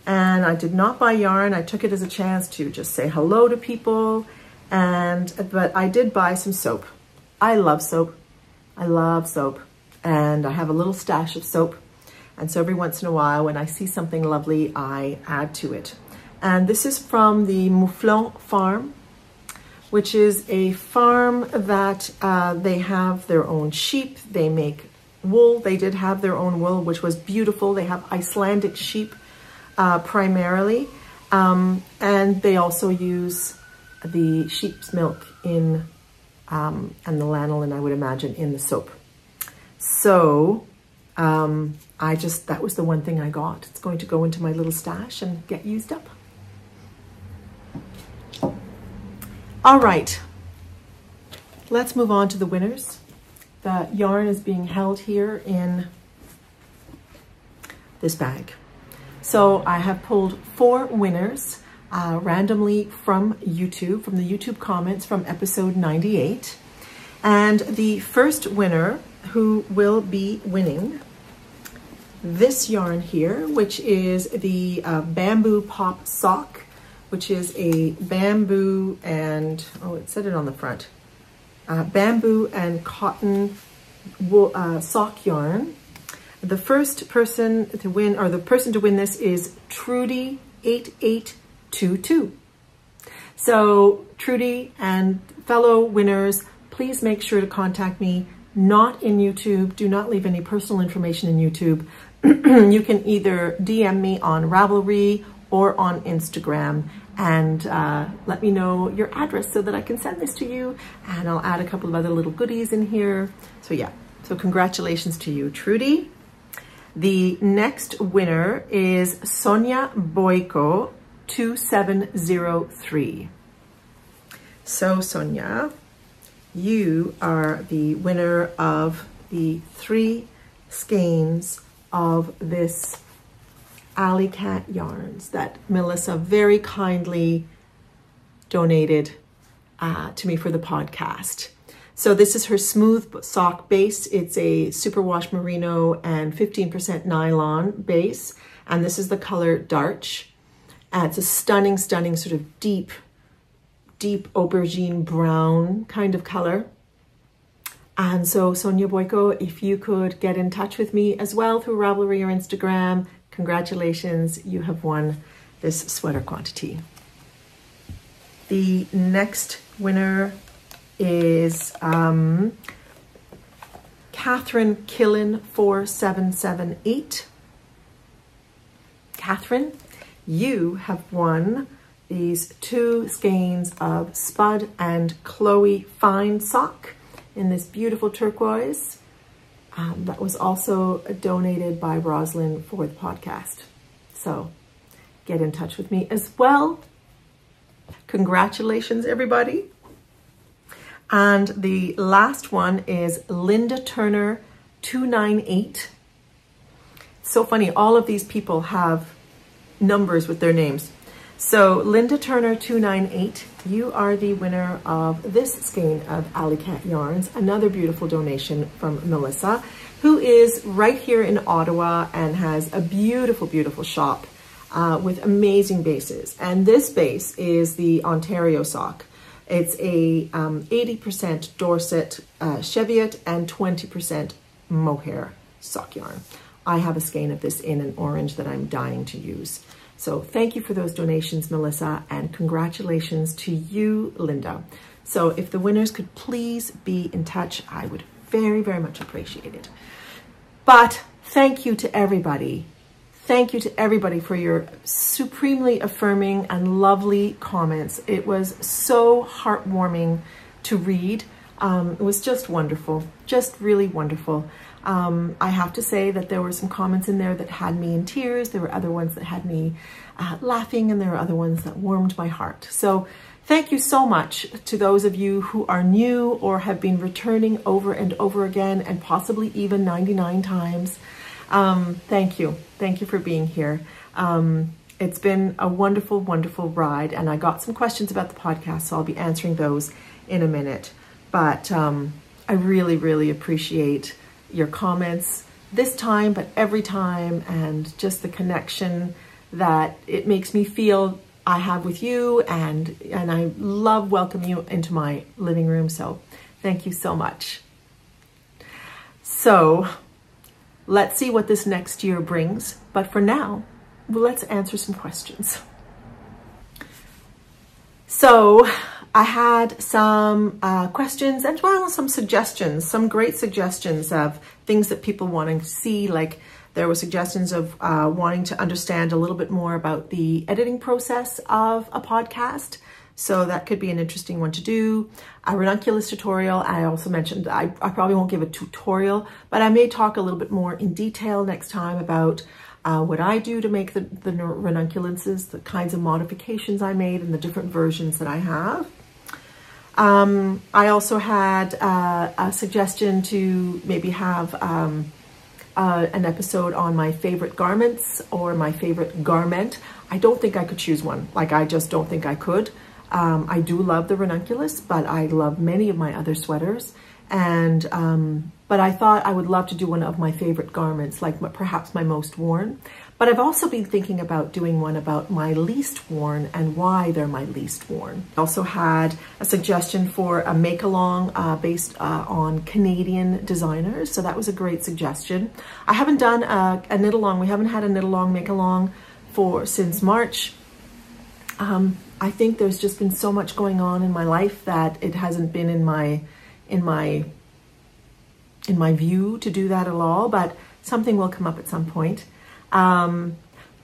Speaker 1: and I did not buy yarn. I took it as a chance to just say hello to people, but I did buy some soap. I love soap. I love soap, and I have a little stash of soap. And so every once in a while, when I see something lovely, I add to it. And this is from the Mouflon farm, which is a farm that they have their own sheep. They make wool. They did have their own wool, which was beautiful. They have Icelandic sheep primarily. And they also use the sheep's milk in, and the lanolin, I would imagine, in the soap. So that was the one thing I got. It's going to go into my little stash and get used up. All right, let's move on to the winners. The yarn is being held here in this bag. So I have pulled 4 winners randomly from YouTube, from the YouTube comments from episode 98. And the first winner who will be winning this yarn here, which is the Bamboo Pop Sock, which is a bamboo and, oh, it said it on the front, bamboo and cotton wool, sock yarn. The first person to win, or the person to win this, is Trudy8822. So Trudy and fellow winners, please make sure to contact me, not in YouTube. Do not leave any personal information in YouTube. You can either DM me on Ravelry or on Instagram, and let me know your address so that I can send this to you, and I'll add a couple of other little goodies in here. So yeah, so congratulations to you, Trudy. The next winner is Sonia Boyko 2703. So Sonia, you are the winner of the 3 skeins of this Alley Cat yarns that Melissa very kindly donated to me for the podcast. So this is her smooth sock base. It's a superwash merino and 15% nylon base, and this is the color Darch. It's a stunning, stunning sort of deep aubergine brown kind of color. And so Sonia Boyko, if you could get in touch with me as well through Ravelry or Instagram, congratulations, you have won this sweater quantity. The next winner is Catherine Killen 4778. Catherine, you have won these 2 skeins of Spud and Chloe Fine Sock in this beautiful turquoise. That was also donated by Roslyn for the podcast. So get in touch with me as well. Congratulations, everybody. And the last one is Linda Turner 298. So funny, all of these people have numbers with their names. So Linda Turner 298, you are the winner of this skein of Alley Cat yarns, another beautiful donation from Melissa, who is right here in Ottawa and has a beautiful, beautiful shop with amazing bases. And this base is the Ontario sock. It's a 80% Dorset Cheviot and 20% mohair sock yarn. I have a skein of this in an orange that I'm dying to use. So thank you for those donations, Melissa, and congratulations to you, Linda. So if the winners could please be in touch, I would very, very much appreciate it. But thank you to everybody. Thank you to everybody for your supremely affirming and lovely comments. It was so heartwarming to read. It was just wonderful, just really wonderful. I have to say that there were some comments in there that had me in tears. There were other ones that had me laughing, and there were other ones that warmed my heart. So thank you so much to those of you who are new or have been returning over and over again, and possibly even 99 times. Thank you. Thank you for being here. It's been a wonderful, wonderful ride, and I got some questions about the podcast, so I'll be answering those in a minute. But I really, really appreciate your comments this time, but every time, and just the connection that it makes me feel I have with you, and I love welcoming you into my living room. So thank you so much. So let's see what this next year brings. But for now, let's answer some questions. So I had some questions, and well, some suggestions, some great suggestions of things that people want to see. Like there were suggestions of wanting to understand a little bit more about the editing process of a podcast. So that could be an interesting one to do. A ranunculus tutorial. I also mentioned I probably won't give a tutorial, but I may talk a little bit more in detail next time about what I do to make the ranunculuses, the kinds of modifications I made, and the different versions that I have. I also had a suggestion to maybe have an episode on my favorite garments or my favorite garment. I don't think I could choose one. Like, I just don't think I could. I do love the ranunculus, but I love many of my other sweaters. And but I thought I would love to do one of my favorite garments, like perhaps my most worn. But I've also been thinking about doing one about my least worn and why they're my least worn. I also had a suggestion for a make-along based on Canadian designers. So that was a great suggestion. I haven't done a knit-along. We haven't had a knit-along, make-along since March. I think there's just been so much going on in my life that it hasn't been in my view to do that at all, but something will come up at some point.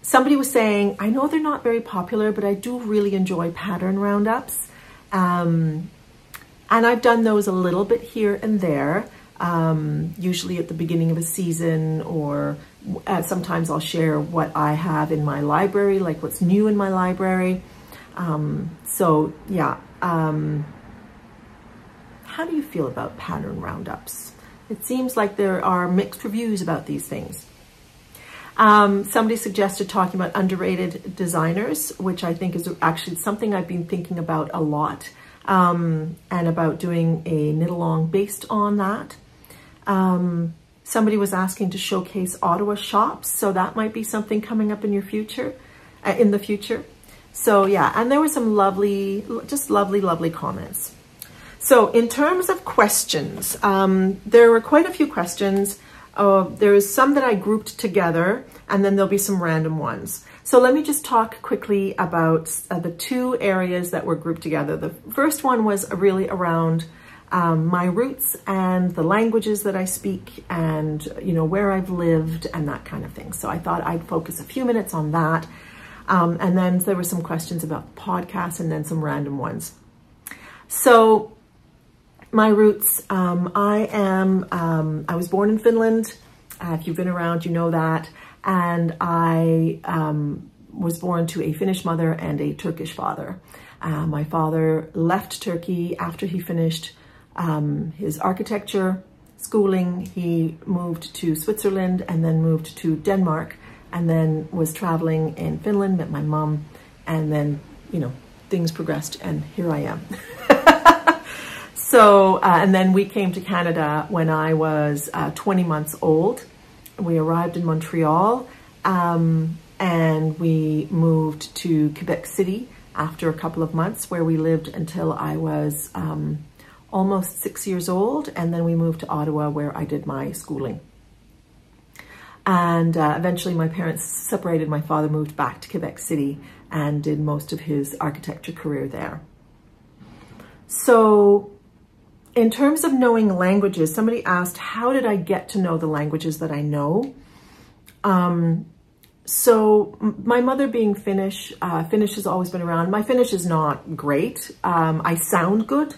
Speaker 1: Somebody was saying, I know they're not very popular, but I do really enjoy pattern roundups. And I've done those a little bit here and there, usually at the beginning of a season, or sometimes I'll share what I have in my library, like what's new in my library. So yeah, how do you feel about pattern roundups? It seems like there are mixed reviews about these things. Somebody suggested talking about underrated designers, which I think is actually something I've been thinking about a lot, and about doing a knit-along based on that. Somebody was asking to showcase Ottawa shops, so that might be something coming up in the future. So yeah, and there were some lovely, just lovely comments. So in terms of questions, there were quite a few questions. There is some that I grouped together, and then there'll be some random ones. So let me just talk quickly about the two areas that were grouped together. The first one was really around my roots and the languages that I speak and, you know, where I've lived and that kind of thing. So I thought I'd focus a few minutes on that. And then there were some questions about the podcast and then some random ones. So my roots, I was born in Finland. If you've been around, you know that. And I was born to a Finnish mother and a Turkish father. My father left Turkey after he finished his architecture schooling. He moved to Switzerland and then moved to Denmark and then was traveling in Finland, met my mom, and then, you know, things progressed and here I am. So, and then we came to Canada when I was 20 months old. We arrived in Montreal and we moved to Quebec City after a couple of months, where we lived until I was almost 6 years old. And then we moved to Ottawa, where I did my schooling. And eventually my parents separated. My father moved back to Quebec City and did most of his architecture career there. So in terms of knowing languages, somebody asked, how did I get to know the languages that I know? So my mother being Finnish, Finnish has always been around. My Finnish is not great. I sound good,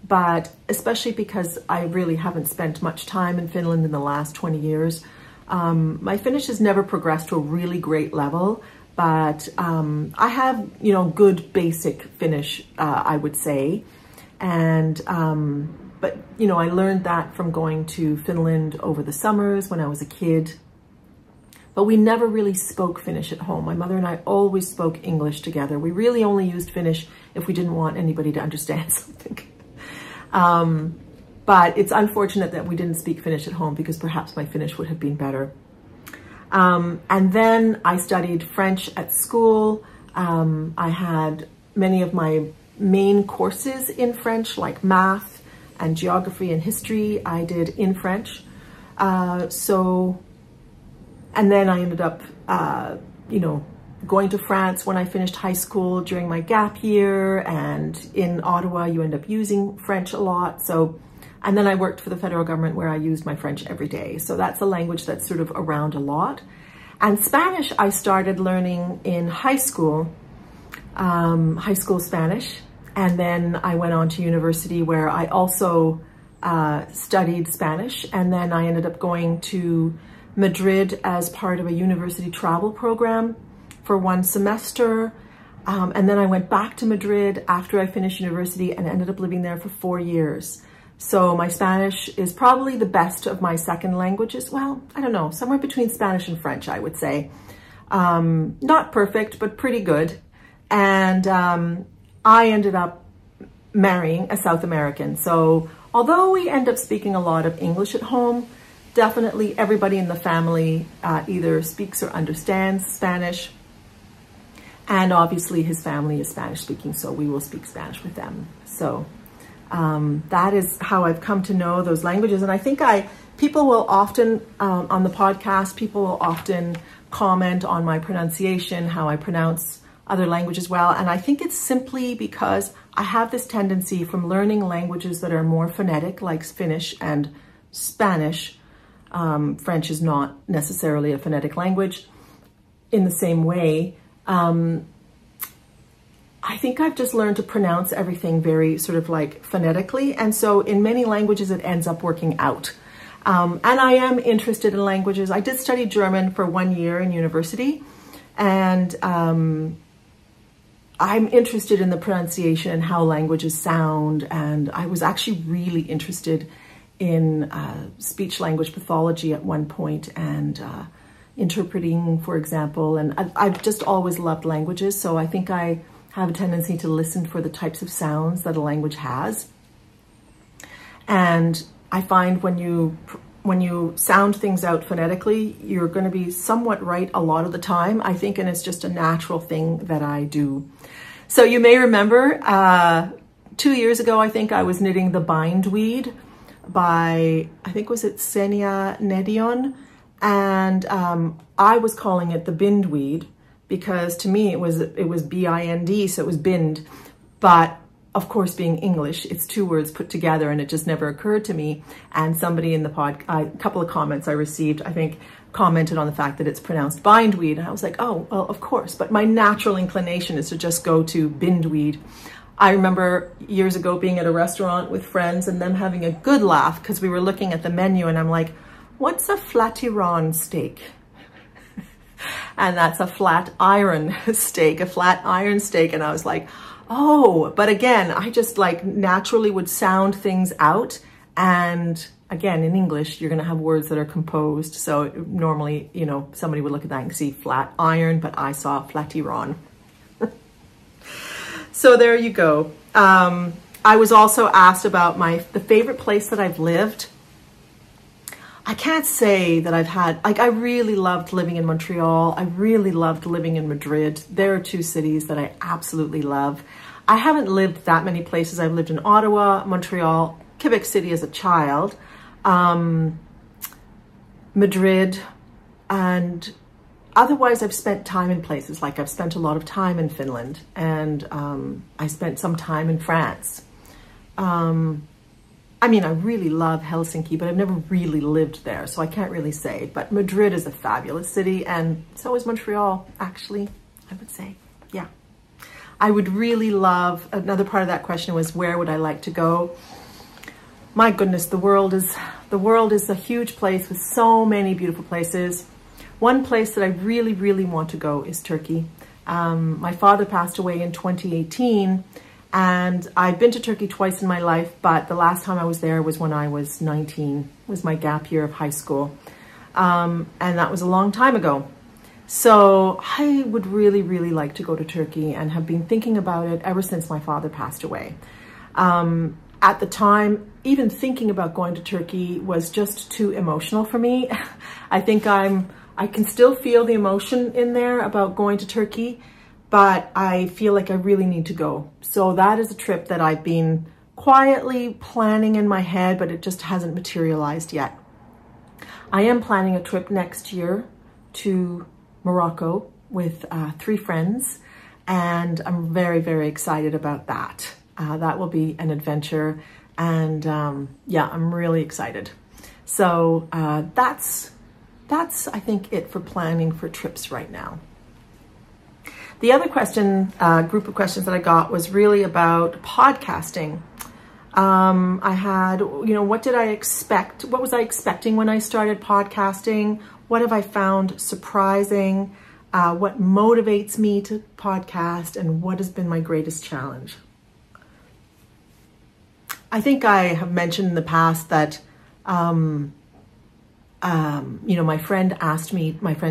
Speaker 1: but especially because I really haven't spent much time in Finland in the last 20 years. My Finnish has never progressed to a really great level, but I have, you know, good basic Finnish, I would say. And, but, you know, I learned that from going to Finland over the summers when I was a kid. But we never really spoke Finnish at home. My mother and I always spoke English together. We really only used Finnish if we didn't want anybody to understand something. But it's unfortunate that we didn't speak Finnish at home because perhaps my Finnish would have been better. And then I studied French at school. I had many of my main courses in French, like math and geography and history, I did in French. And then I ended up, you know, going to France when I finished high school during my gap year, and in Ottawa, you end up using French a lot. So, and then I worked for the federal government where I used my French every day. So that's a language that's sort of around a lot. And Spanish, I started learning in high school Spanish. And then I went on to university where I also studied Spanish. And then I ended up going to Madrid as part of a university travel program for one semester. And then I went back to Madrid after I finished university and ended up living there for 4 years. So my Spanish is probably the best of my second languages. Well, I don't know, somewhere between Spanish and French, I would say. Not perfect, but pretty good. And I ended up marrying a South American. So although we end up speaking a lot of English at home, definitely everybody in the family either speaks or understands Spanish. And obviously his family is Spanish speaking, so we will speak Spanish with them. So that is how I've come to know those languages. And I think people will often, on the podcast, people will often comment on my pronunciation, how I pronounce other languages well. And I think it's simply because I have this tendency from learning languages that are more phonetic, like Finnish and Spanish. French is not necessarily a phonetic language in the same way. I think I've just learned to pronounce everything very sort of like phonetically. And so in many languages, it ends up working out. And I am interested in languages. I did study German for 1 year in university, and I'm interested in the pronunciation and how languages sound. And I was actually really interested in speech language pathology at one point, and interpreting, for example. And I've just always loved languages. So I think I have a tendency to listen for the types of sounds that a language has. And I find when you sound things out phonetically, you're going to be somewhat right a lot of the time, I think, and it's just a natural thing that I do. So you may remember 2 years ago, I think I was knitting the bindweed by, I think was it Senia Nedion, and I was calling it the bindweed because to me it was bind, so it was bind, but of course, being English, it's two words put together and it just never occurred to me. And somebody in the a couple of comments I received, I think, commented on the fact that it's pronounced bindweed. And I was like, oh, well, of course. But my natural inclination is to just go to bindweed. I remember years ago being at a restaurant with friends and them having a good laugh because we were looking at the menu and I'm like, what's a flatiron steak? And that's a flat iron steak, a flat iron steak. And I was like, oh, but again, I just like naturally would sound things out. And again, in English, you're going to have words that are composed. So normally, you know, somebody would look at that and see flat iron, but I saw flatiron. So there you go. I was also asked about the favorite place that I've lived. I can't say that I've had, like, I really loved living in Montreal. I really loved living in Madrid. There are two cities that I absolutely love. I haven't lived that many places. I've lived in Ottawa, Montreal, Quebec City as a child, Madrid, and otherwise I've spent time in places, like I've spent a lot of time in Finland, and I spent some time in France. I mean, I really love Helsinki, but I've never really lived there, so I can't really say. But Madrid is a fabulous city, and so is Montreal, actually, I would say. Yeah. I would really love, another part of that question was, where would I like to go? My goodness, the world is a huge place with so many beautiful places. One place that I really, really want to go is Turkey. My father passed away in 2018, and I've been to Turkey twice in my life, but the last time I was there was when I was 19, was my gap year of high school. And that was a long time ago. So I would really, really like to go to Turkey and have been thinking about it ever since my father passed away. At the time, even thinking about going to Turkey was just too emotional for me. I think I can still feel the emotion in there about going to Turkey, but I feel like I really need to go. So that is a trip that I've been quietly planning in my head, but it just hasn't materialized yet. I am planning a trip next year to Morocco with 3 friends, and I'm very, very excited about that. That will be an adventure, and yeah, I'm really excited. So that's I think it for planning for trips right now. The other question, group of questions that I got was really about podcasting. I had, you know, what did I expect? What was I expecting when I started podcasting? What have I found surprising? What motivates me to podcast, and what has been my greatest challenge? I think I have mentioned in the past that, you know, my friend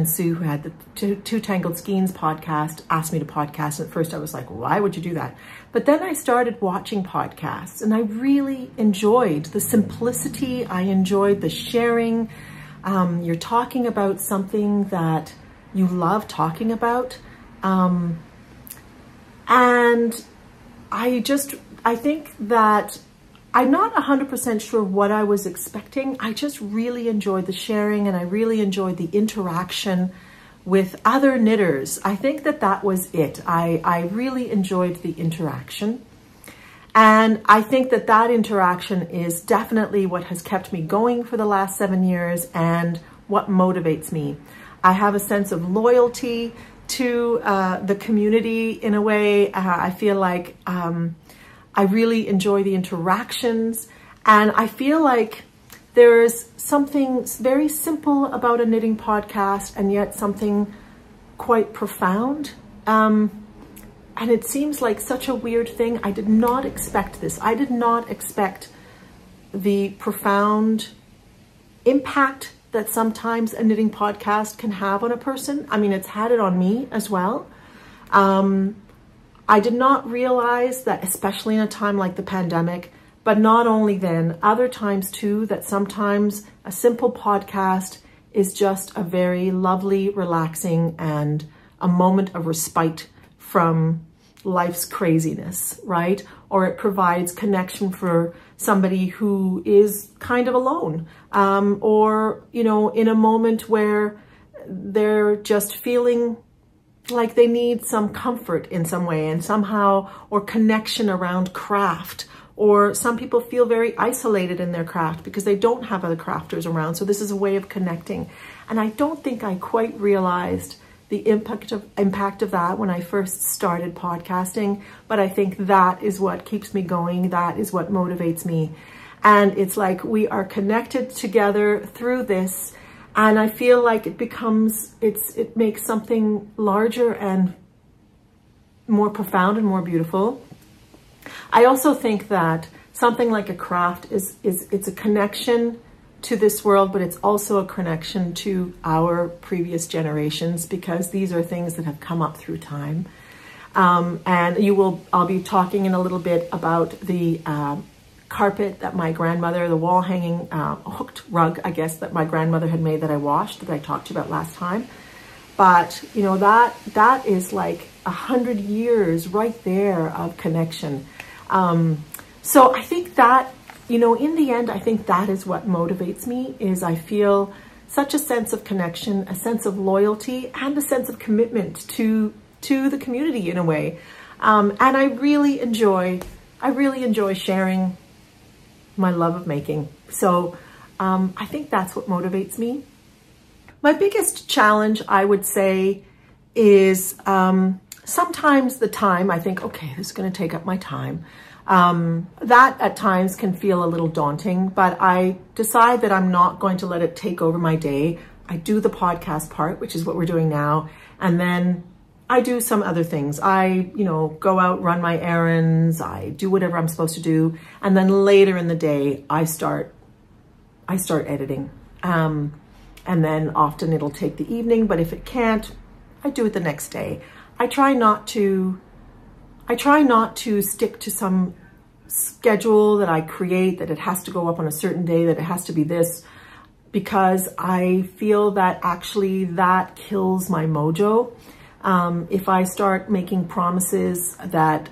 Speaker 1: Sue, who had the Two Tangled Skeins podcast, asked me to podcast. And at first I was like, why would you do that? But then I started watching podcasts, and I really enjoyed the simplicity. I enjoyed the sharing. You're talking about something that you love talking about. And I think that I'm not 100% sure what I was expecting. I just really enjoyed the sharing, and I really enjoyed the interaction with other knitters. I think that was it. I really enjoyed the interaction. And I think that interaction is definitely what has kept me going for the last 7 years and what motivates me. I have a sense of loyalty to the community in a way. I feel like I really enjoy the interactions, and I feel like there's something very simple about a knitting podcast, and yet something quite profound. And it seems like such a weird thing. I did not expect this. I did not expect the profound impact that sometimes a knitting podcast can have on a person. I mean, it's had it on me as well. I did not realize that, especially in a time like the pandemic, but not only then, other times too, that sometimes a simple podcast is just a very lovely, relaxing, and a moment of respite from life's craziness, right? Or it provides connection for somebody who is kind of alone, or, you know, in a moment where they're just feeling like they need some comfort in some way and somehow, or connection around craft. Or some people feel very isolated in their craft because they don't have other crafters around. So this is a way of connecting. And I don't think I quite realized the impact of that when I first started podcasting. But I think that is what keeps me going. That is what motivates me. And it's like we are connected together through this. And I feel like it makes something larger and more profound and more beautiful. I also think that something like a craft it's a connection to this world, but it's also a connection to our previous generations, because these are things that have come up through time. And I'll be talking in a little bit about the carpet that my grandmother, the wall hanging hooked rug, I guess, that my grandmother had made that I washed, that I talked to you about last time. But you know, that is like 100 years right there of connection. So I think that, you know, in the end, I think that is what motivates me, is I feel such a sense of connection, a sense of loyalty, and a sense of commitment to the community in a way. And I really enjoy sharing my love of making. So I think that's what motivates me. My biggest challenge, I would say, is sometimes the time. I think, okay, this is going to take up my time. That at times can feel a little daunting, but I decide that I'm not going to let it take over my day. I do the podcast part, which is what we're doing now, and then I do some other things. I, you know, go out, run my errands, I do whatever I'm supposed to do, and then later in the day, I start editing. And then often it'll take the evening, but if it can't, I do it the next day. I try not to stick to some schedule that I create, that it has to go up on a certain day, that it has to be this, because I feel that actually that kills my mojo. If I start making promises that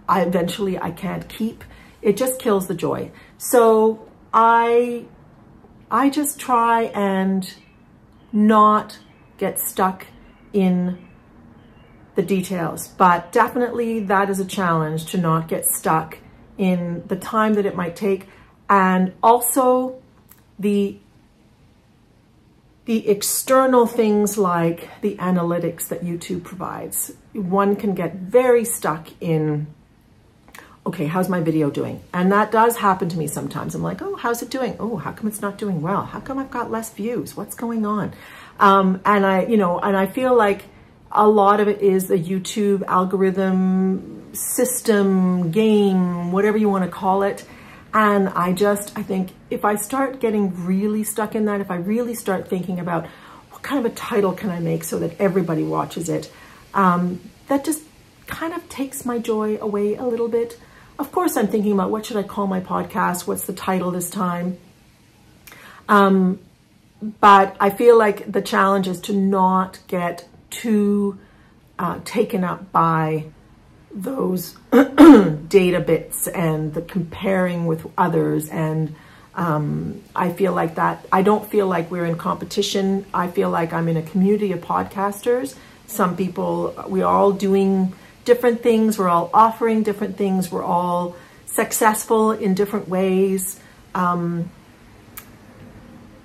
Speaker 1: I eventually can't keep, it just kills the joy. So I just try and not get stuck in the details, but definitely that is a challenge, to not get stuck in the time that it might take, and also the external things like the analytics that YouTube provides. One can get very stuck in, okay, how's my video doing? And that does happen to me sometimes. I'm like, oh, how's it doing? Oh, how come it's not doing well? How come I've got less views? What's going on? And I feel like a lot of it is the YouTube algorithm, system, game, whatever you want to call it. And I think if I start getting really stuck in that, if I really start thinking about what kind of a title can I make so that everybody watches it, that just kind of takes my joy away a little bit. Of course, I'm thinking about what should I call my podcast? What's the title this time? But I feel like the challenge is to not get too taken up by those data bits and the comparing with others. And I feel like that, I don't feel like we're in competition. I feel like I'm in a community of podcasters. Some people, we're all doing different things. We're all offering different things. We're all successful in different ways. And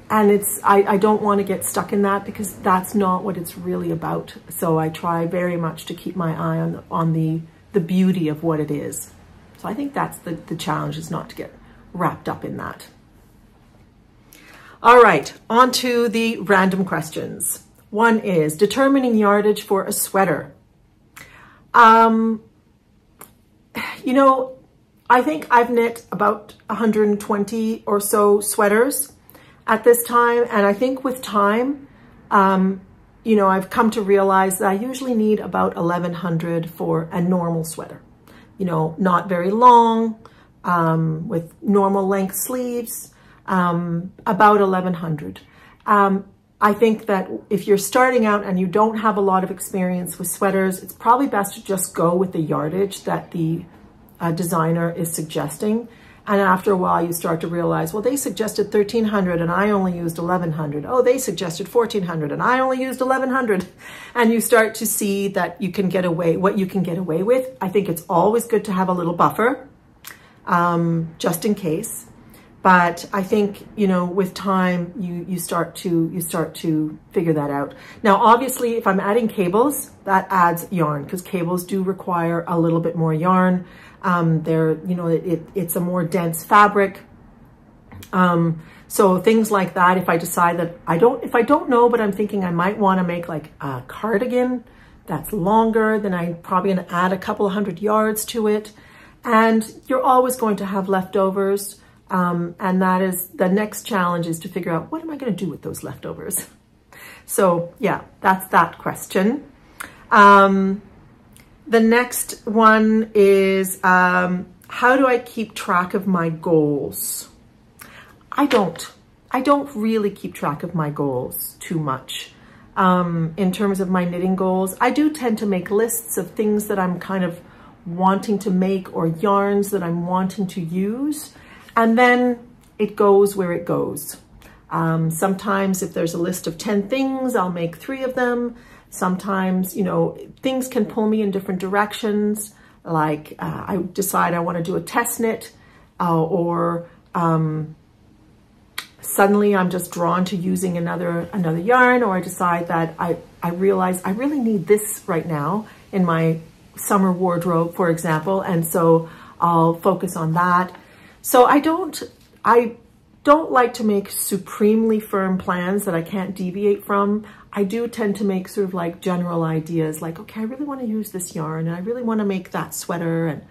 Speaker 1: I don't want to get stuck in that, because that's not what it's really about. So I try very much to keep my eye on the beauty of what it is. So I think that's the challenge, is not to get wrapped up in that. All right, on to the random questions. One is determining yardage for a sweater. You know, I think I've knit about 120 or so sweaters at this time. And I think with time, you know, I've come to realize that I usually need about 1,100 for a normal sweater. You know, not very long, with normal length sleeves, about 1,100. I think that if you're starting out and you don't have a lot of experience with sweaters, it's probably best to just go with the yardage that the designer is suggesting. And after a while, you start to realize, well, they suggested 1,300 and I only used 1,100. Oh, they suggested 1,400 and I only used 1,100. And you start to see that you can get away, what you can get away with. I think it's always good to have a little buffer, just in case. But I think, you know, with time, you start to figure that out. Now, obviously, if I'm adding cables, that adds yarn, because cables do require a little bit more yarn. You know, it's a more dense fabric. So things like that, if I decide that if I don't know, but I'm thinking I might want to make like a cardigan that's longer, then I'm probably going to add a couple of 100 yards to it. And you're always going to have leftovers. And that is the next challenge, is to figure out, what am I going to do with those leftovers? So yeah, that's that question. The next one is, how do I keep track of my goals? I don't really keep track of my goals too much. In terms of my knitting goals, I do tend to make lists of things that I'm kind of wanting to make, or yarns that I'm wanting to use. And then it goes where it goes. Sometimes if there's a list of 10 things, I'll make 3 of them. Sometimes, you know, things can pull me in different directions. Like I decide I want to do a test knit, or suddenly I'm just drawn to using another yarn, or I decide that I realize I really need this right now in my summer wardrobe, for example. And so I'll focus on that. So I don't like to make supremely firm plans that I can't deviate from. I do tend to make sort of like general ideas, like, okay, I really want to use this yarn, and I really want to make that sweater. And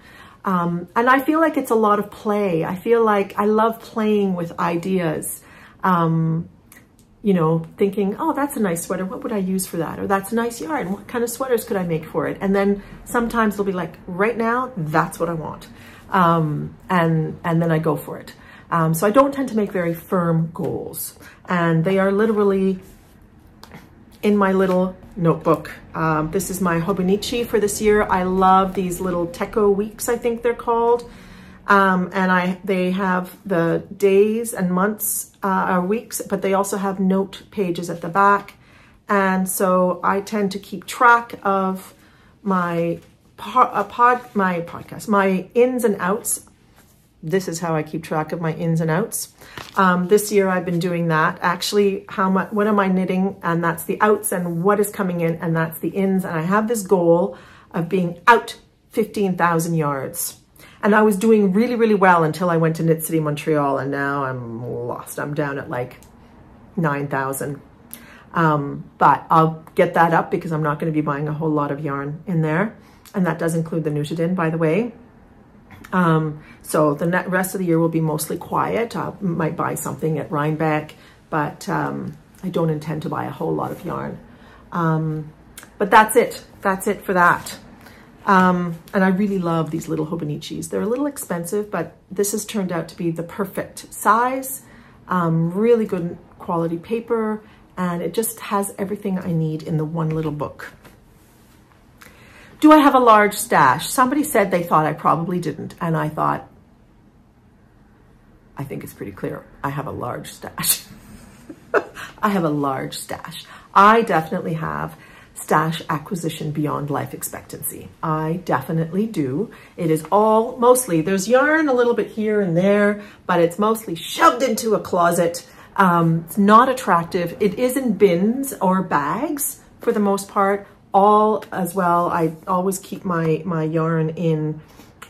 Speaker 1: I feel like it's a lot of play. I feel like I love playing with ideas, you know, thinking, oh, that's a nice sweater. What would I use for that? Or that's a nice yarn. What kind of sweaters could I make for it? And then sometimes they'll be like, right now, that's what I want. And then I go for it. So I don't tend to make very firm goals, and they are literally in my little notebook. This is my Hobonichi for this year. I love these little Techo weeks, I think they're called. And they have the days and months, weeks, but they also have note pages at the back. And so I tend to keep track of my ins and outs. This is how I keep track of my ins and outs. This year I've been doing that. Actually, what am I knitting? And that's the outs, and what is coming in, and that's the ins. And I have this goal of being out 15,000 yards. And I was doing really, really well until I went to Knit City, Montreal, and now I'm lost. I'm down at like 9,000. But I'll get that up, because I'm not going to be buying a whole lot of yarn in there. And that does include the Nutidin, by the way. So the rest of the year will be mostly quiet. I might buy something at Rhinebeck, but I don't intend to buy a whole lot of yarn. But that's it. That's it for that. And I really love these little Hobonichis. They're a little expensive, but this has turned out to be the perfect size, really good quality paper, and it just has everything I need in the one little book. Do I have a large stash? Somebody said they thought I probably didn't, and I thought, I think it's pretty clear. I have a large stash. I have a large stash. I definitely have stash acquisition beyond life expectancy. I definitely do. It is all mostly, there's yarn a little bit here and there, but it's mostly shoved into a closet. It's not attractive. It is in bins or bags for the most part. All as well. I always keep my yarn in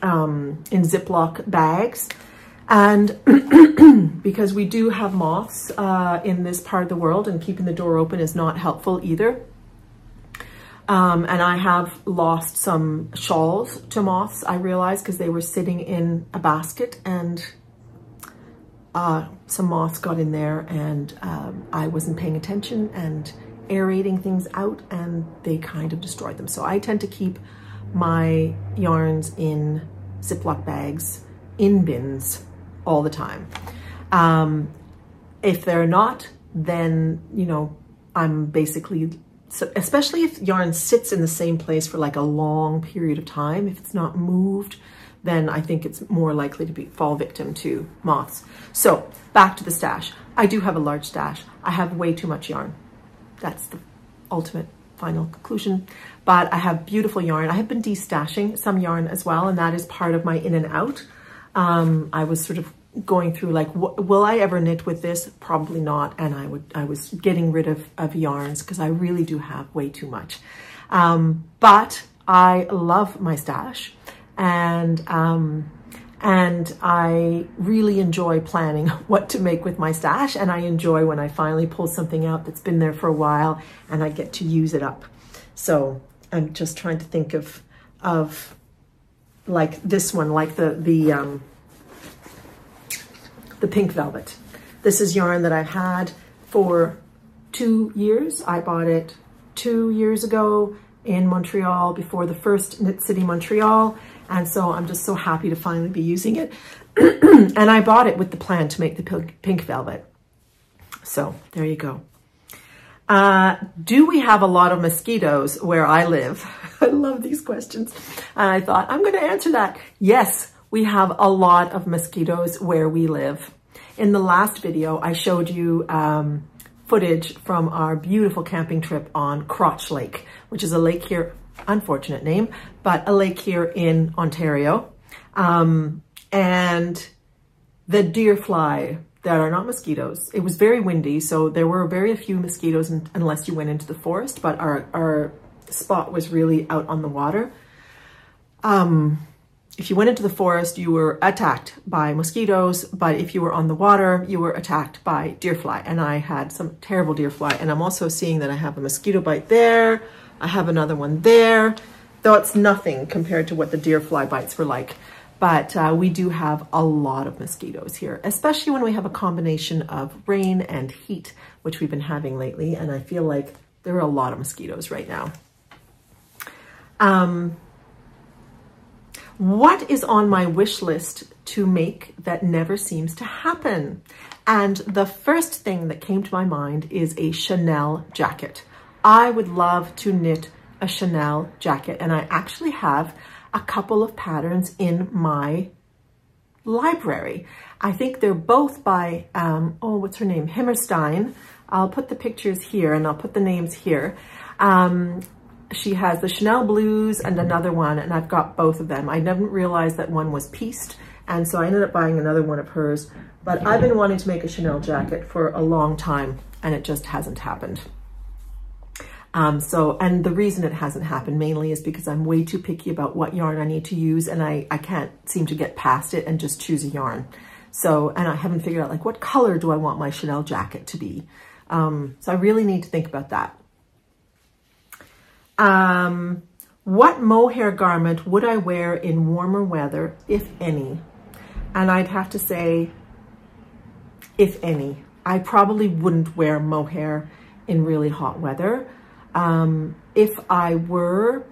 Speaker 1: Ziploc bags, and because we do have moths in this part of the world, and keeping the door open is not helpful either. And I have lost some shawls to moths, I realized, because they were sitting in a basket, and some moths got in there, and I wasn't paying attention and aerating things out, and they kind of destroyed them. So I tend to keep my yarns in Ziploc bags, in bins all the time. If they're not, then, you know, I'm basically, especially if yarn sits in the same place for like a long period of time, if it's not moved then I think it's more likely to fall victim to moths. So back to the stash. I do have a large stash. I have way too much yarn. That's the ultimate final conclusion. But I have beautiful yarn. I have been destashing some yarn as well, and that is part of my in and out. I was sort of going through like, will I ever knit with this? Probably not. And I was getting rid of yarns because I really do have way too much. But I love my stash, and I really enjoy planning what to make with my stash, and I enjoy when I finally pull something out that's been there for a while and I get to use it up. So I'm just trying to think of like this one, like the pink velvet. This is yarn that I've had for 2 years. I bought it 2 years ago in Montreal before the first Knit City Montreal. And so I'm just so happy to finally be using it. And I bought it with the plan to make the pink velvet. So there you go. Do we have a lot of mosquitoes where I live? I love these questions. And I thought, I'm going to answer that. Yes, we have a lot of mosquitoes where we live. In the last video, I showed you footage from our beautiful camping trip on Crotch Lake, which is a lake here, unfortunate name, but a lake here in Ontario. And the deer fly that are not mosquitoes. It was very windy, so there were very few mosquitoes unless you went into the forest, but our spot was really out on the water. If you went into the forest, you were attacked by mosquitoes, but if you were on the water, you were attacked by deer fly. And I had some terrible deer fly. And I'm also seeing that I have a mosquito bite there. I have another one there, though it's nothing compared to what the deer fly bites were like. But we do have a lot of mosquitoes here, especially when we have a combination of rain and heat, which we've been having lately. And I feel like there are a lot of mosquitoes right now. What is on my wish list to make that never seems to happen? And the first thing that came to my mind is a Chanel jacket. I would love to knit a Chanel jacket, and I actually have a couple of patterns in my library. I think they're both by, oh, what's her name? Himmerstein. I'll put the pictures here and I'll put the names here. She has the Chanel Blues and another one, and I've got both of them. I didn't realize that one was pieced, and so I ended up buying another one of hers. But I've been wanting to make a Chanel jacket for a long time, and it just hasn't happened. And the reason it hasn't happened mainly is because I'm way too picky about what yarn I need to use, and I can't seem to get past it and just choose a yarn. So, and I haven't figured out like what color do I want my Chanel jacket to be. So I really need to think about that. What mohair garment would I wear in warmer weather, if any? And I'd have to say, if any. I probably wouldn't wear mohair in really hot weather. If I were,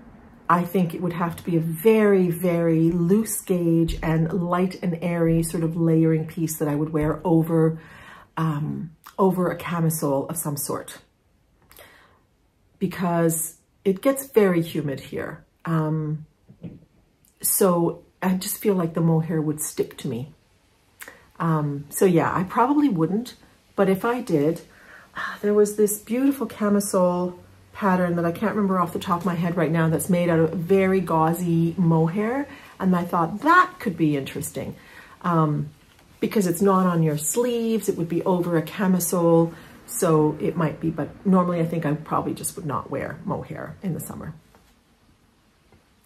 Speaker 1: I think it would have to be a very, very loose gauge and light and airy sort of layering piece that I would wear over a camisole of some sort. Because it gets very humid here. So I just feel like the mohair would stick to me. So yeah, I probably wouldn't, but if I did, there was this beautiful camisole pattern that I can't remember off the top of my head right now that's made out of very gauzy mohair, and I thought that could be interesting because it's not on your sleeves, it would be over a camisole, so it might be, but normally I think I probably just would not wear mohair in the summer.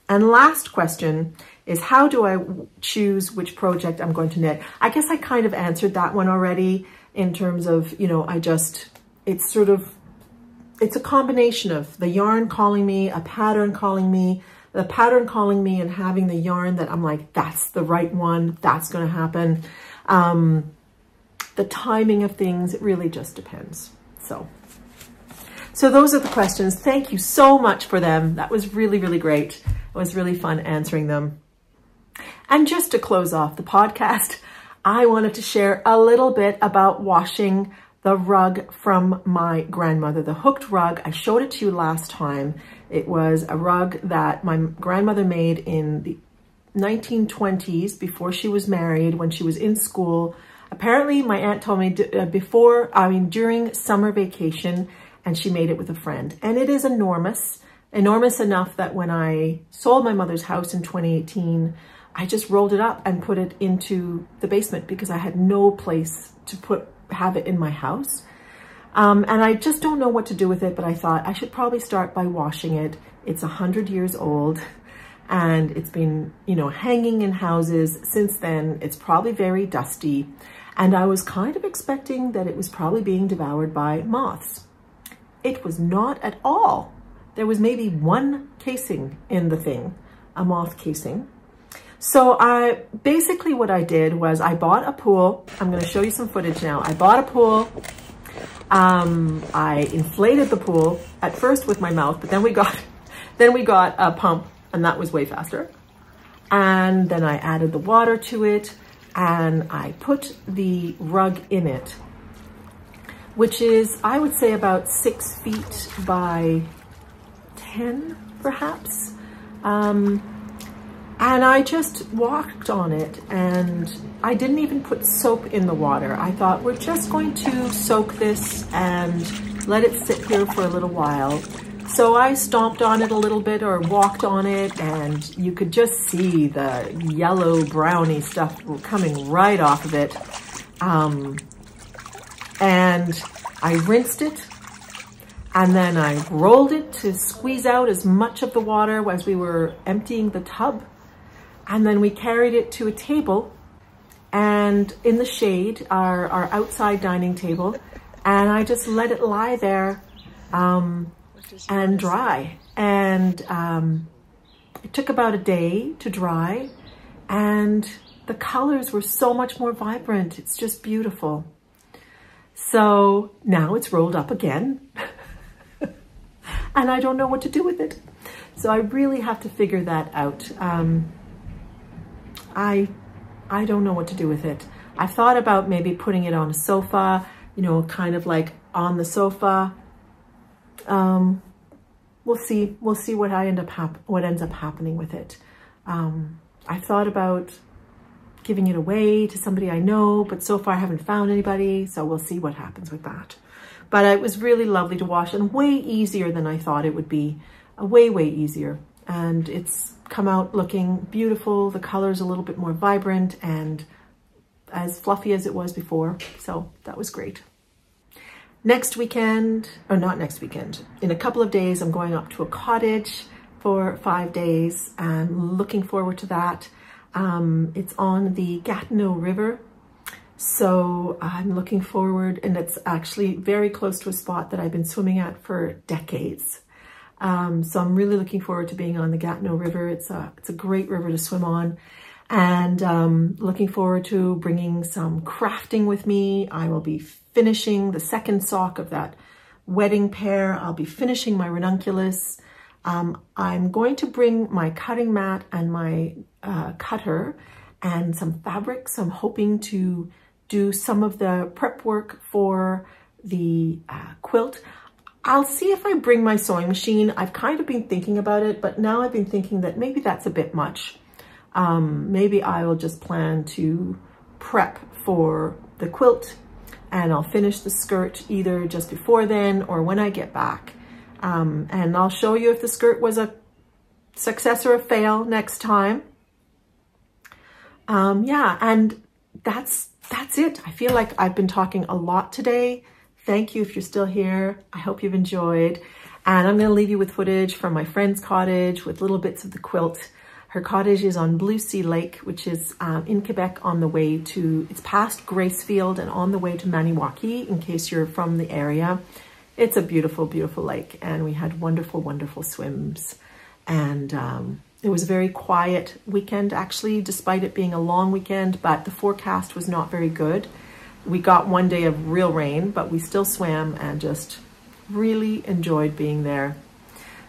Speaker 1: And last question is, how do I choose which project I'm going to knit? I guess I kind of answered that one already in terms of, you know, it's a combination of the yarn calling me, a pattern calling me, the pattern calling me and having the yarn that I'm like, that's the right one, that's going to happen. The timing of things, it really just depends. So those are the questions. Thank you so much for them. That was really, really great. It was really fun answering them. And just to close off the podcast, I wanted to share a little bit about washing the rug from my grandmother, the hooked rug. I showed it to you last time. It was a rug that my grandmother made in the 1920s, before she was married, when she was in school. Apparently, my aunt told me during summer vacation, and she made it with a friend. And it is enormous enough that when I sold my mother's house in 2018, I just rolled it up and put it into the basement because I had no place to have it in my house. And I just don't know what to do with it, but I thought I should probably start by washing it. It's 100 years old and it's been, you know, hanging in houses since then. It's probably very dusty. And I was kind of expecting that it was probably being devoured by moths. It was not at all. There was maybe one casing in the thing, a moth casing. So basically what I did was I bought a pool. I'm going to show you some footage now. I bought a pool. I inflated the pool at first with my mouth, but then we got a pump, and that was way faster. And then I added the water to it, and I put the rug in it, which is, I would say, about 6 feet by 10, perhaps. And I just walked on it, and I didn't even put soap in the water. I thought, we're just going to soak this and let it sit here for a little while. So I stomped on it a little bit, or walked on it, and you could just see the yellow browny stuff coming right off of it. And I rinsed it, and then I rolled it to squeeze out as much of the water as we were emptying the tub. And then we carried it to a table, and in the shade, our outside dining table, and I just let it lie there and dry. And it took about a day to dry, and the colors were so much more vibrant. It's just beautiful. So now it's rolled up again, and I don't know what to do with it. So I really have to figure that out. I don't know what to do with it. I thought about maybe putting it on a sofa, you know, kind of like on the sofa. We'll see what ends up happening with it. I thought about giving it away to somebody I know, but so far I haven't found anybody, so we'll see what happens with that. But it was really lovely to wash, and way easier than I thought it would be. Way easier. And it's come out looking beautiful. The color's a little bit more vibrant and as fluffy as it was before. So that was great. Next weekend, or not next weekend, in a couple of days, I'm going up to a cottage for 5 days. I'm looking forward to that. It's on the Gatineau River. So I'm looking forward, and it's actually very close to a spot that I've been swimming at for decades. So I'm really looking forward to being on the Gatineau River. It's a great river to swim on, and looking forward to bringing some crafting with me. I will be finishing the second sock of that wedding pair. I'll be finishing my ranunculus. I'm going to bring my cutting mat and my cutter and some fabric. So I'm hoping to do some of the prep work for the quilt. I'll see if I bring my sewing machine. I've kind of been thinking about it, but now I've been thinking that maybe that's a bit much. Maybe I will just plan to prep for the quilt, and I'll finish the skirt either just before then or when I get back. And I'll show you if the skirt was a success or a fail next time. Yeah, and that's it. I feel like I've been talking a lot today. Thank you if you're still here. I hope you've enjoyed. And I'm going to leave you with footage from my friend's cottage with little bits of the quilt. Her cottage is on Blue Sea Lake, which is in Quebec, on the way to, it's past Gracefield and on the way to Maniwaki, in case you're from the area. It's a beautiful, beautiful lake, and we had wonderful, wonderful swims. And it was a very quiet weekend, actually, despite it being a long weekend, but the forecast was not very good. We got one day of real rain, but we still swam and just really enjoyed being there.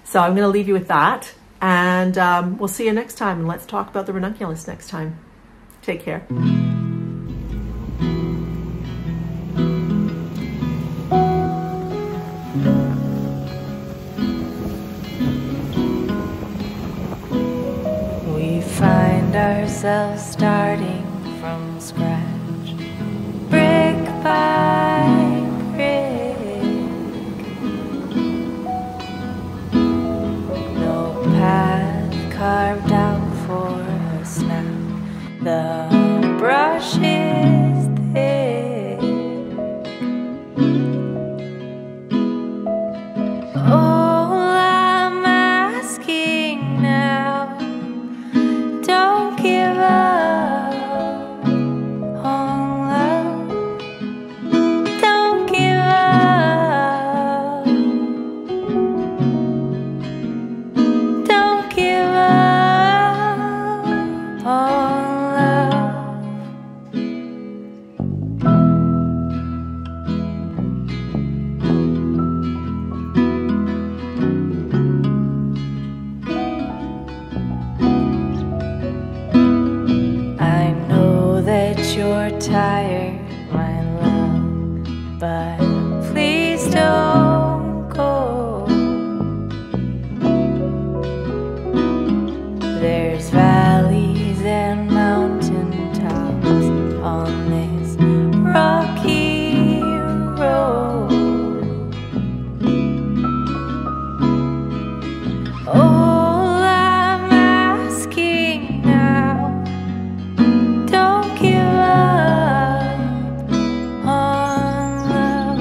Speaker 1: So I'm going to leave you with that, and we'll see you next time, and let's talk about the ranunculus next time. Take care.
Speaker 2: ourselves starting from scratch, brick by brick. No path carved out for us now. The brush is thick. All I'm asking now, don't give up on love. Don't give up. Don't give up on love. I know that you're tired, my love, but please don't go. There's valleys and mountain tops on this rocky road. All I'm asking now, don't give up on love.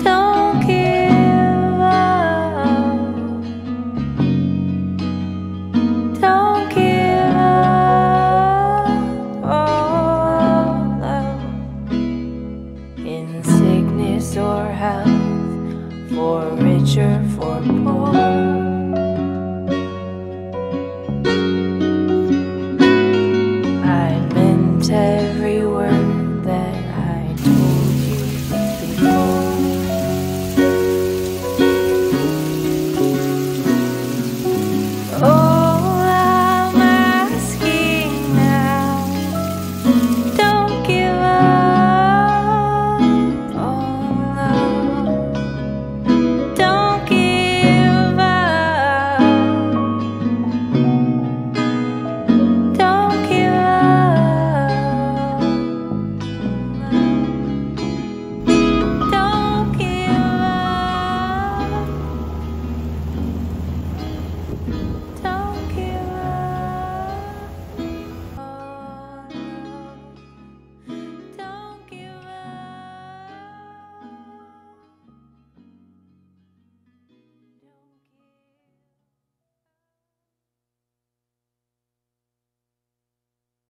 Speaker 2: Don't give up. Don't give up on love. In sickness or health, for rich or for poor,